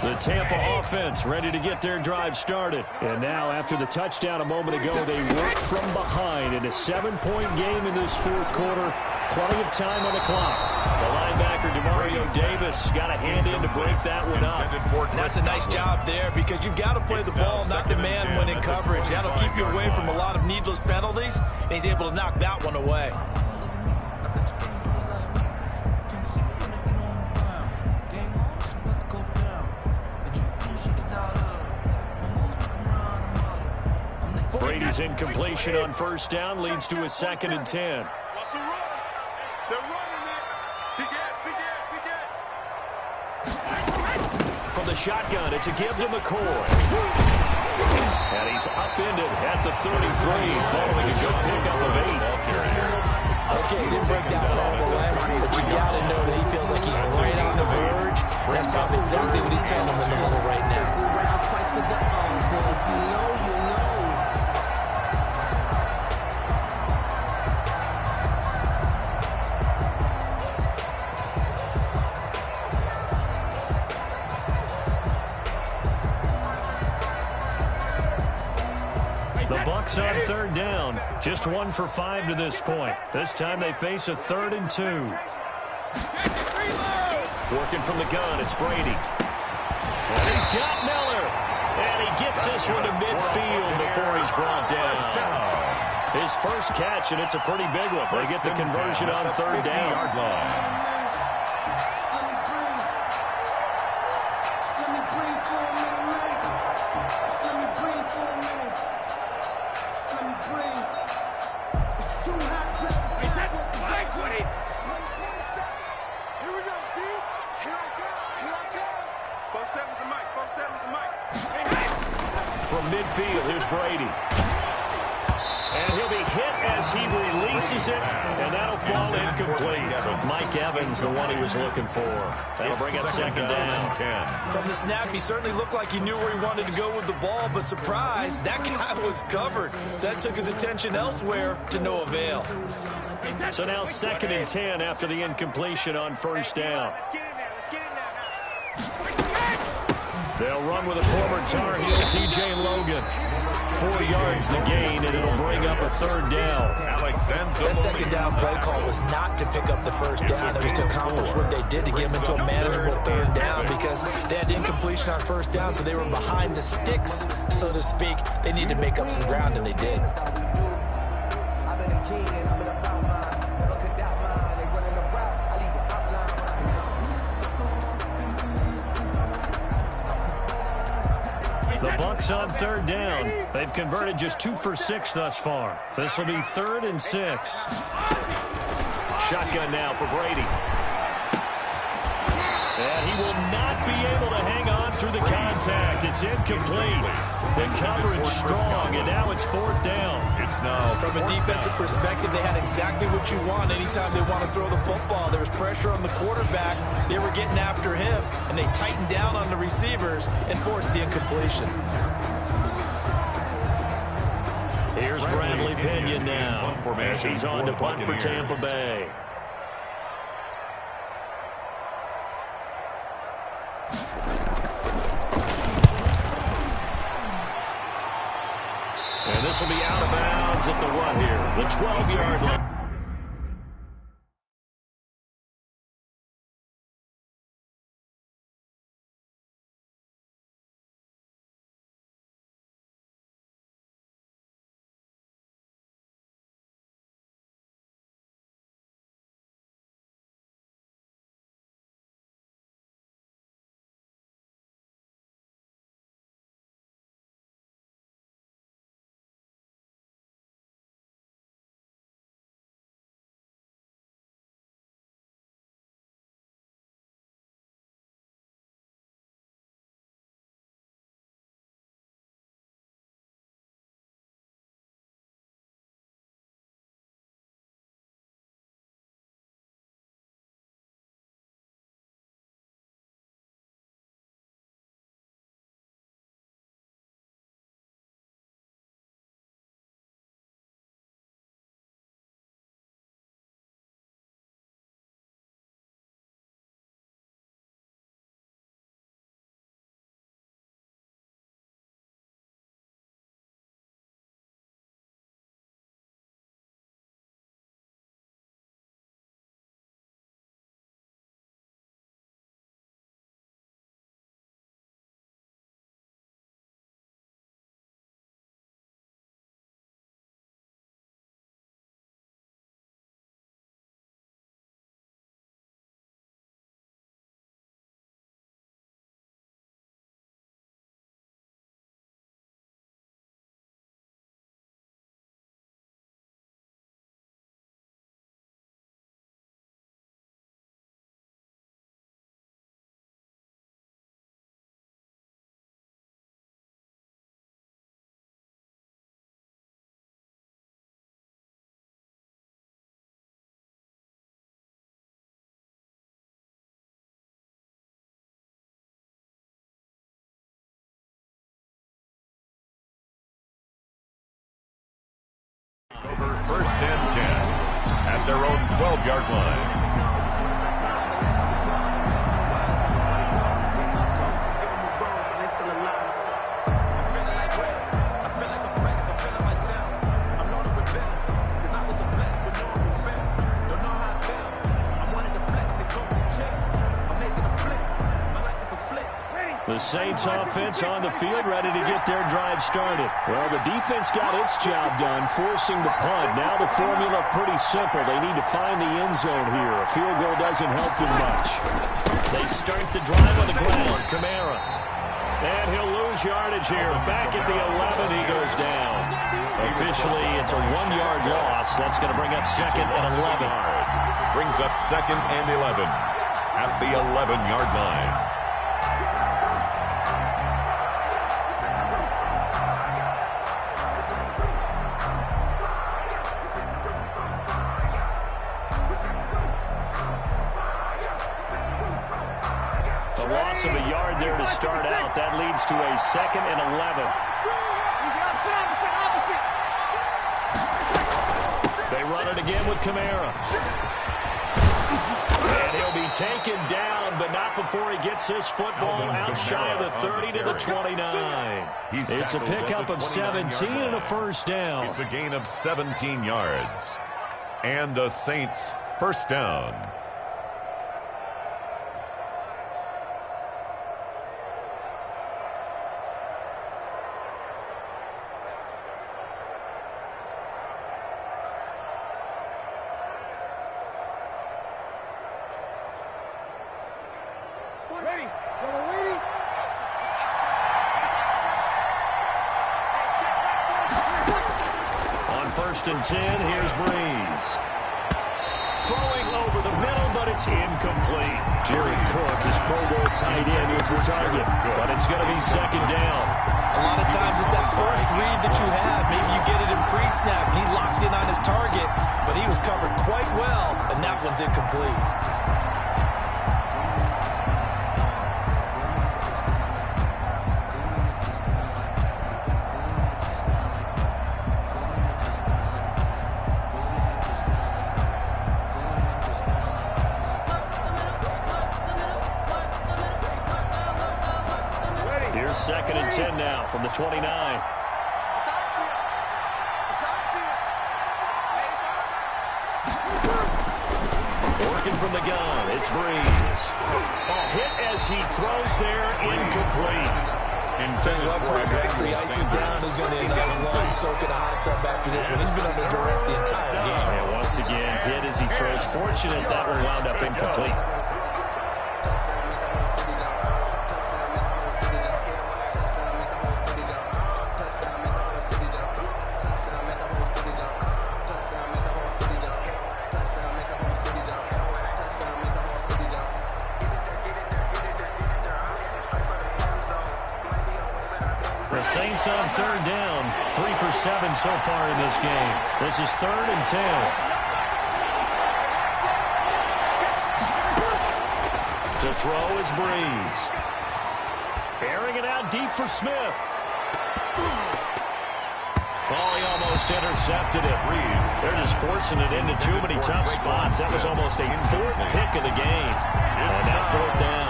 The Tampa offense ready to get their drive started. And now, after the touchdown a moment ago, they work from behind in a 7-point game in this fourth quarter. Plenty of time on the clock. The linebacker, Demario Davis, got a hand in to break that one up. And that's a nice job there, because you've got to play the ball, not the man when in coverage. That'll keep you away from a lot of needless penalties, and he's able to knock that one away. Brady's incompletion on first down leads to a 2nd and 10. They're running it. Big ass. From the shotgun, it's a give to McCoy. And he's upended at the 33 following a good pickup of 8. Okay, he didn't break that one all the way, but you got to know that he feels like he's right on the verge. That's probably exactly what he's telling him in the huddle right now. The Bucs on third down. Just 1 for 5 to this point. This time they face a 3rd and 2. Working from the gun, it's Brady. And he's got Miller. And he gets this one to midfield before he's brought down. His first catch, and it's a pretty big one. They get the conversion on third down. From midfield, here's Brady. And he'll be hit as he releases it, and that'll fall incomplete. Mike Evans, the one he was looking for. That'll bring up 2nd down. From the snap, he certainly looked like he knew where he wanted to go with the ball, but surprise, that guy was covered. So that took his attention elsewhere to no avail. So now 2nd and 10 after the incompletion on first down. They'll run with a former Tar Heel, T.J. Logan. 4 yards the gain, and it'll bring up a 3rd down. That second down play call was not to pick up the first down. It was to accomplish what they did to get them into a manageable 3rd down because they had incompletion on first down, so they were behind the sticks, so to speak. They needed to make up some ground, and they did. The Bucs on 3rd down. They've converted just 2 for 6 thus far. This will be 3rd and 6. Shotgun now for Brady. And he will not be able to hang on through the contact. It's incomplete. The coverage strong, and now it's 4th down. From a defensive perspective, they had exactly what you want anytime they want to throw the football. There was pressure on the quarterback. They were getting after him, and they tightened down on the receivers and forced the incompletion. Here's Bradley Pinion now as he's on to punt for Tampa Bay. And this will be out of bounds at the what here? The 12-yard line. Over 1st and 10 at their own 12-yard line. The Saints offense on the field, ready to get their drive started. Well, the defense got its job done, forcing the punt. Now the formula pretty simple. They need to find the end zone here. A field goal doesn't help them much. They start the drive on the ground. Kamara. And he'll lose yardage here. Back at the 11, he goes down. Officially, it's a 1-yard loss. That's going to bring up 2nd and 11. Brings up 2nd and 11 at the 11-yard line. A loss of a yard there to start out. That leads to a 2nd and 11. They run it again with Kamara. And he'll be taken down, but not before he gets this football out shy of the 30 to the 29. It's a pickup of 17 and a first down. It's a gain of 17 yards. And a Saints first down. Ready. Ready. On 1st and 10, here's Breeze. Throwing over the middle, but it's incomplete. Jared Cook, his Pro Bowl tight end, is the target, but it's going to be second down. A lot of times it's that first read that you have. Maybe you get it in pre-snap. He locked in on his target, but he was covered quite well, and that one's incomplete. Here's 2nd and 10 now from the 29. Working from the gun, it's Breeze. Hit as he throws there, incomplete. Tell you what, after he ices down, he's going to be a nice long soak in a hot tub after this one. He's been under duress the entire game. And once again, hit as he throws. Fortunate that one wound up incomplete. The Saints on 3rd down. 3 for 7 so far in this game. This is 3rd and 10. To throw is Breeze. Airing it out deep for Smith. Oh, he almost intercepted it. Breeze. They're just forcing it into too many tough spots. That was almost a 4th pick of the game. And now 4th down.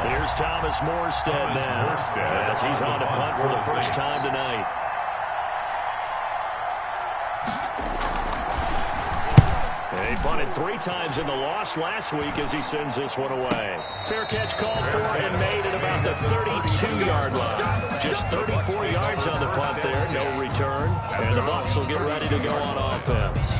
Here's Thomas Morstead now, as he's on to punt for the first time tonight. And he punted 3 times in the loss last week as he sends this one away. Fair catch called for and made at about the 32-yard line. Just 34 yards on the punt there, no return. And the Bucs will get ready to go on offense.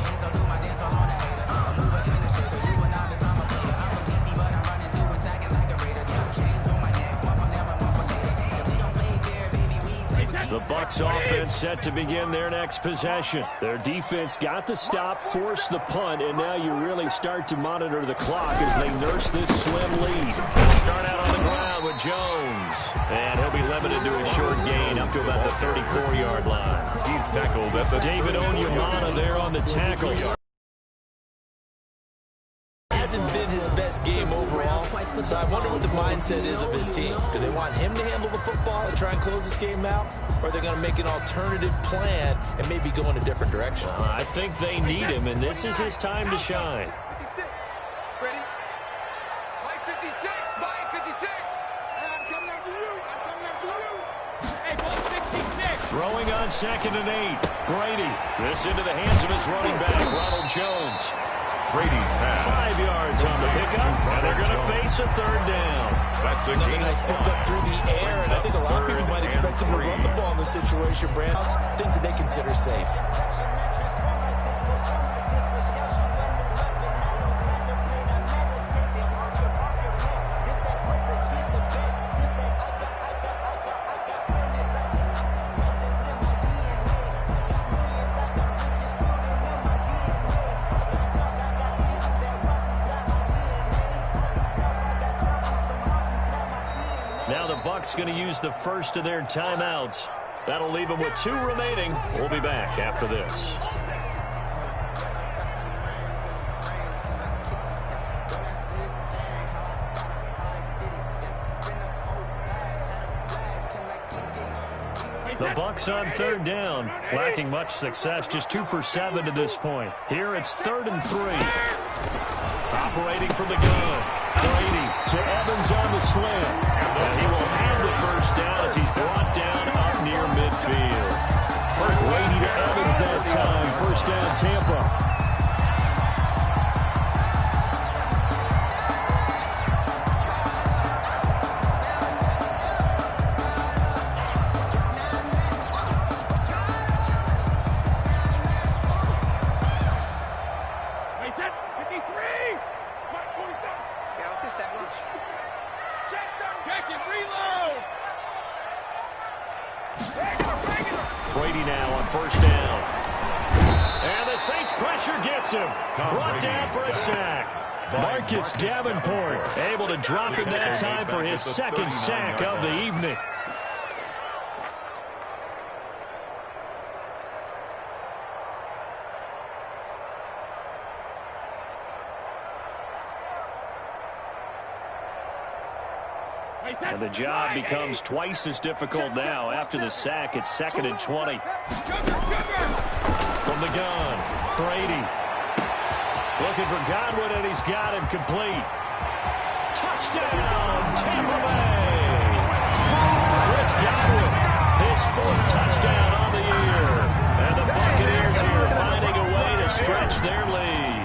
The Bucs offense set to begin their next possession. Their defense got the stop, forced the punt, and now you really start to monitor the clock as they nurse this slim lead. They'll start out on the ground with Jones, and he'll be limited to a short gain up to about the 34-yard line. He's tackled at the David Onyemata there on the tackle. Hasn't been his best game overall, so I wonder what the mindset is of his team. Do they want him to handle the football and try and close this game out, or are they going to make an alternative plan and maybe go in a different direction? I think they need him, and this is his time to shine. Ready? Mike 56, Mike 56. I'm coming after you. I'm coming after you. Hey, ball 66. Throwing on 2nd and 8. Brady. This into the hands of his running back, Ronald Jones. Brady's pass. 5 yards on the pickup, and they're going to face a 3rd down. That's Another nice pickup through the air, and I think a lot of people might expect him to run the ball in this situation, Browns. Things that they consider safe. Now the Bucs going to use the first of their timeouts. That'll leave them with 2 remaining. We'll be back after this. The Bucs on 3rd down, lacking much success, just 2 for 7 to this point. Here it's 3rd and 3. Operating from the gun. Brady to Evans on the slam. And he will have the first down as he's brought down up near midfield. Brady to Evans that time. First down, Tampa. Brady now on first down. And the Saints pressure gets him. Brought down for a sack. Marcus Davenport able to drop in that time for his second sack of the evening. And the job becomes twice as difficult now. After the sack, it's 2nd and 20. From the gun, Brady. Looking for Godwin, and he's got him complete. Touchdown, Tampa Bay. Chris Godwin, his 4th touchdown on the year. And the Buccaneers here finding a way to stretch their lead.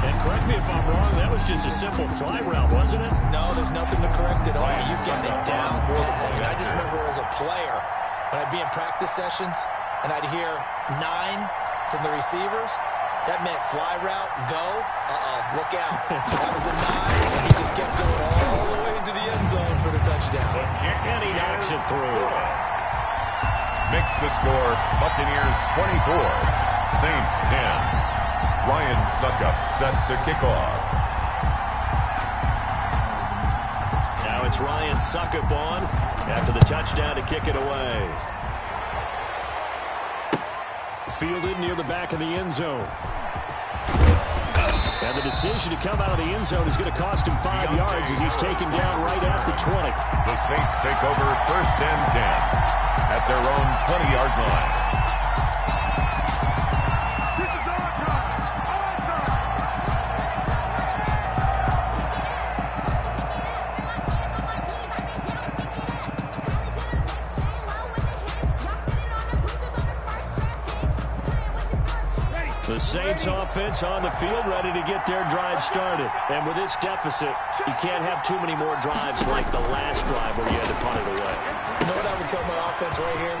And correct me if I'm wrong, that was just a simple fly route, wasn't it? No, there's nothing to correct at all. You got it down pat. And I just remember as a player, when I'd be in practice sessions and I'd hear 9 from the receivers, that meant fly route, go, look out. That was the 9, and he just kept going all the way into the end zone for the touchdown. And he knocks it through. Makes the score, Buccaneers 24, Saints 10. Ryan Suckup set to kick off. Now it's Ryan Suckup on after the touchdown to kick it away. Fielded near the back of the end zone. And the decision to come out of the end zone is going to cost him 5 yards as he's taken down right at the 20. The Saints take over 1st and 10 at their own 20-yard line. The Saints offense on the field ready to get their drive started. And with this deficit, you can't have too many more drives like the last drive where you had to punt it away. You know what I would tell my offense right here?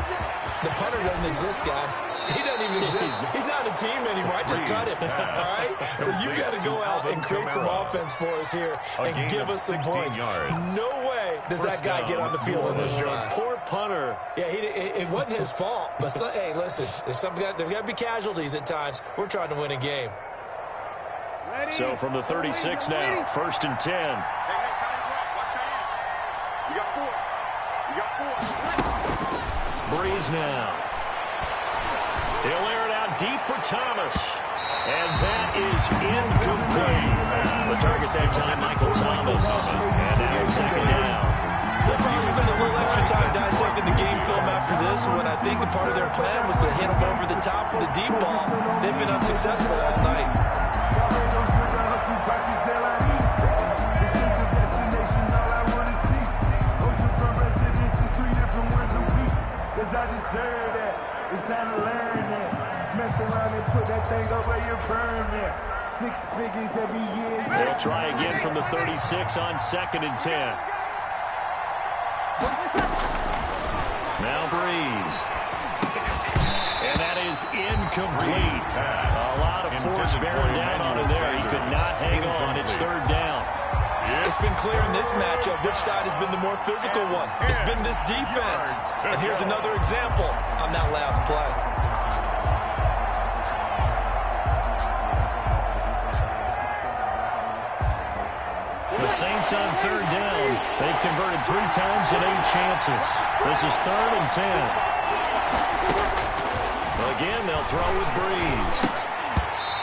The punter doesn't exist, guys. He doesn't even exist. He's not a team anymore. I just cut him, all right? So you got to go out and create some offense for us here and give us some points. No way does that guy get on the field in this drive. Poor punter. Yeah, it wasn't his fault. But, hey, listen, there's got to be casualties at times. We're trying to win a game. So from the 36 now, 1st and 10. Hey, watch tight end. You got 4. You got 4. Breeze now. He'll air it out deep for Thomas. And that is incomplete. The target that time, Michael Thomas. And now it's 2nd down. They'll probably spend a little extra time dissecting the game film after this when I think a part of their plan was to hit them over the top for the deep ball. They've been unsuccessful all night. I deserve that. It's time to learn that. Mess around and put that thing over your permit. 6 figures every year. They'll try again from the 36 on 2nd and 10. Now Breeze. And that is incomplete. A lot of force bearing down on him there. He could not hang on. It's 3rd down. It's been clear in this matchup which side has been the more physical one. It's been this defense. And here's another example on that last play. The Saints on 3rd down. They've converted 3 times in 8 chances. This is 3rd and 10. Again, they'll throw with Breeze.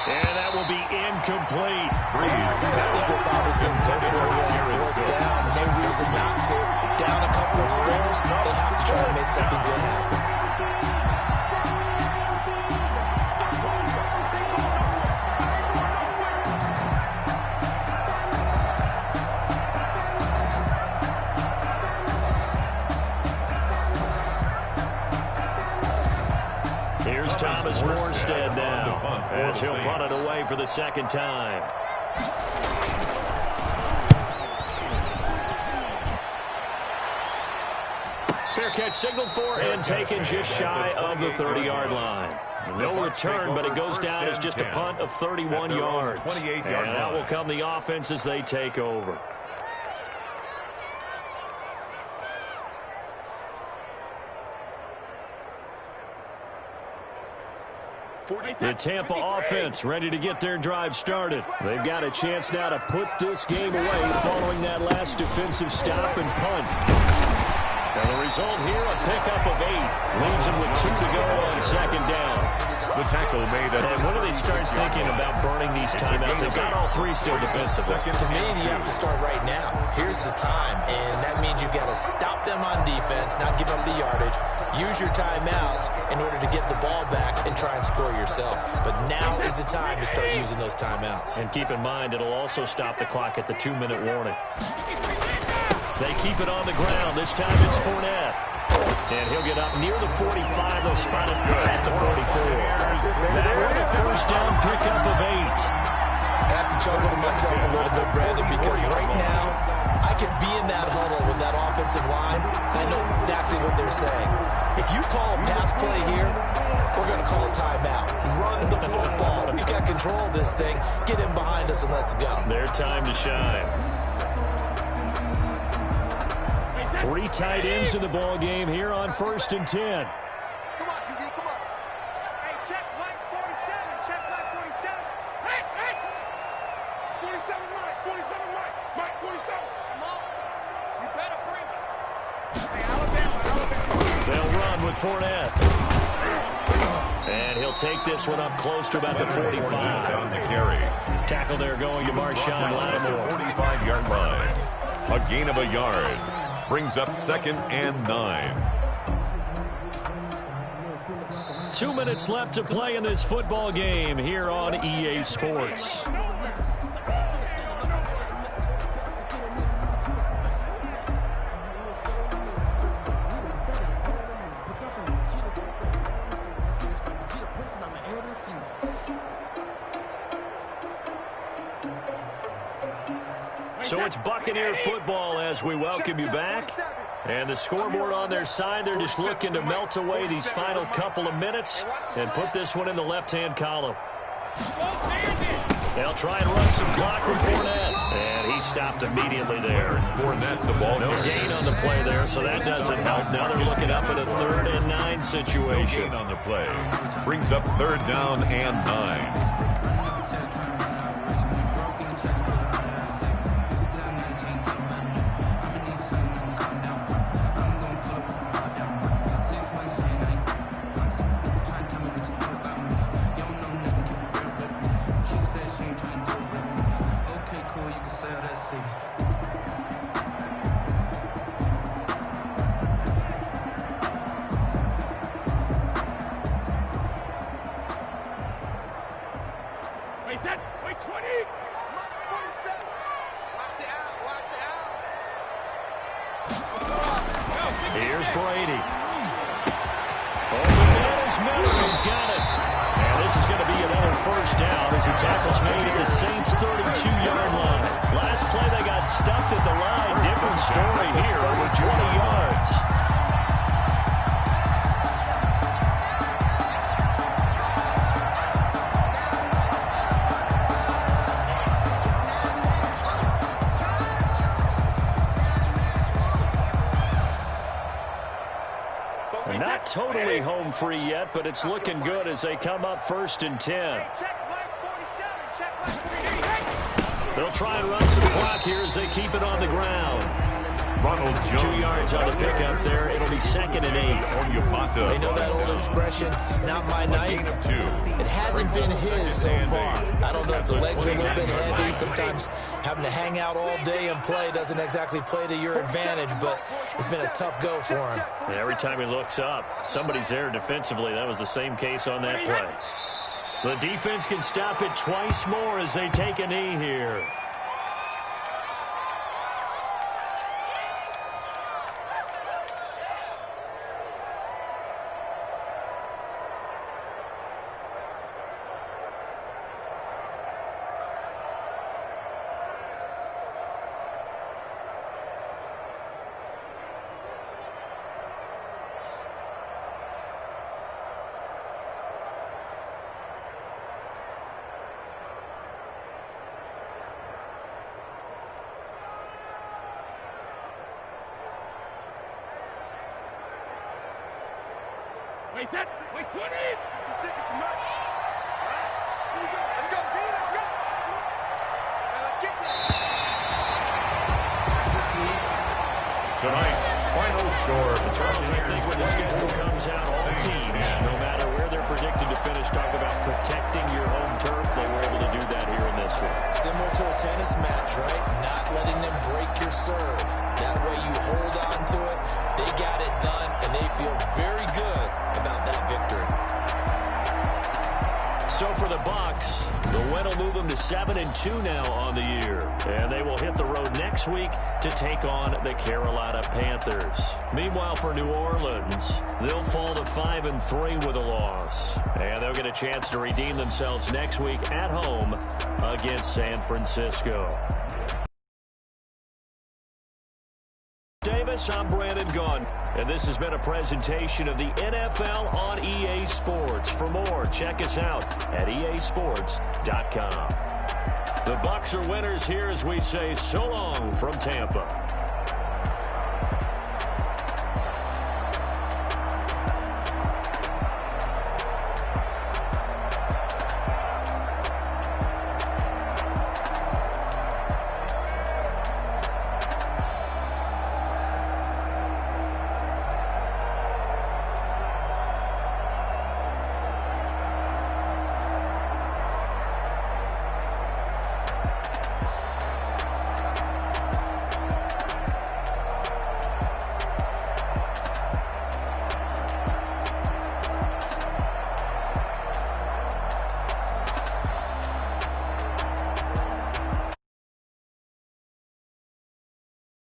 And that will be incomplete. Breeze. I think what Bob was saying, go for it on 4th down. No reason not to. Down a couple of scores, they have to try to make something good happen. as he'll punt it away for the second time. Fair catch signaled for and taken just shy of the 30-yard line. No return, but it goes down as just a punt of 31 yards. And that will come the offense as they take over. The Tampa offense ready to get their drive started. They've got a chance now to put this game away following that last defensive stop and punt. And the result here, a pickup of 8. Leaves them with 2 to go on second down. The tackle made it. And when do they start thinking about burning these timeouts? They've got all 3 still defensively. To me, you have to start right now. Here's the time, and that means you've got to stop them on defense, not give up the yardage, use your timeouts in order to get the ball back and try and score yourself. But now is the time to start using those timeouts. And keep in mind, it'll also stop the clock at the 2-minute warning. They keep it on the ground. This time it's Fournette. And he'll get up near the 45. They'll spot it at the 44. That one a first down pickup of 8. I have to chuckle to myself a little bit, Brandon, because right now I could be in that huddle with that offensive line. I know exactly what they're saying. If you call a pass play here, we're going to call a timeout. Run the football. We've got control of this thing. Get in behind us and let's go. Their time to shine. 3 tight ends in the ball game here on 1st and 10. Come on, QB, come on. Hey, check Mike 47. Check Mike 47. Hey, hey. 47 Mike. 47 Mike. Mike 47. Come on. You better bring it. Hey, Alabama. They'll run with Fournette. And he'll take this one up close to about the 45. On the carry. Tackle there going to Marshawn Lattimore. 45-yard line. A gain of a yard. Brings up 2nd and 9. 2 minutes left to play in this football game here on EA Sports. So it's Buccaneer football as we welcome you back. And the scoreboard on their side, they're just looking to melt away these final couple of minutes and put this one in the left-hand column. They'll try and run some clock with Fournette. And he stopped immediately there. Fournette, the ball. No gain on the play there, so that doesn't help. Now they're looking up at a 3rd and 9 situation. No gain on the play. Brings up 3rd down and 9. Here's Brady. Open man is Miller. He's got it. And this is going to be another first down as the tackle's made at the Saints' 32-yard line. Last play they got stuffed at the line. Different story here, over 20 yards. Not totally home free yet, but it's looking good as they come up 1st and 10. They'll try and run some clock here as they keep it on the ground. Ronald Jones. 2 yards on the pickup there. It'll be 2nd and 8. They know that old expression, it's not my night. It hasn't been his so far. I don't know if the legs are a little bit heavy. Sometimes having to hang out all day and play doesn't exactly play to your advantage, but it's been a tough go for him. And every time he looks up, somebody's there defensively. That was the same case on that play. The defense can stop it twice more as they take a knee here. Wait, set. Wait, 20. Let's go, B, let's go. Now let's get Tonight's final score. Charles, I think when the schedule comes out, all teams, no matter where they're predicted to finish, talk about protecting your home turf. They were able to do that here in this one. Similar to a tennis match, right? Not letting them break your serve. That way you hold on to it. They got it done, and they feel very good about that victory. So for the Bucs, the win will move them to 7-2 now on the year. And they will hit the road next week to take on the Carolina Panthers. Meanwhile, for New Orleans, they'll fall to 5-3 with a loss. And they'll get a chance to redeem themselves next week at home against San Francisco. Davis, I'm Brandon Gunn, and this has been a presentation of the NFL on EA Sports. For more, check us out at easports.com. The Bucs are winners here as we say so long from Tampa.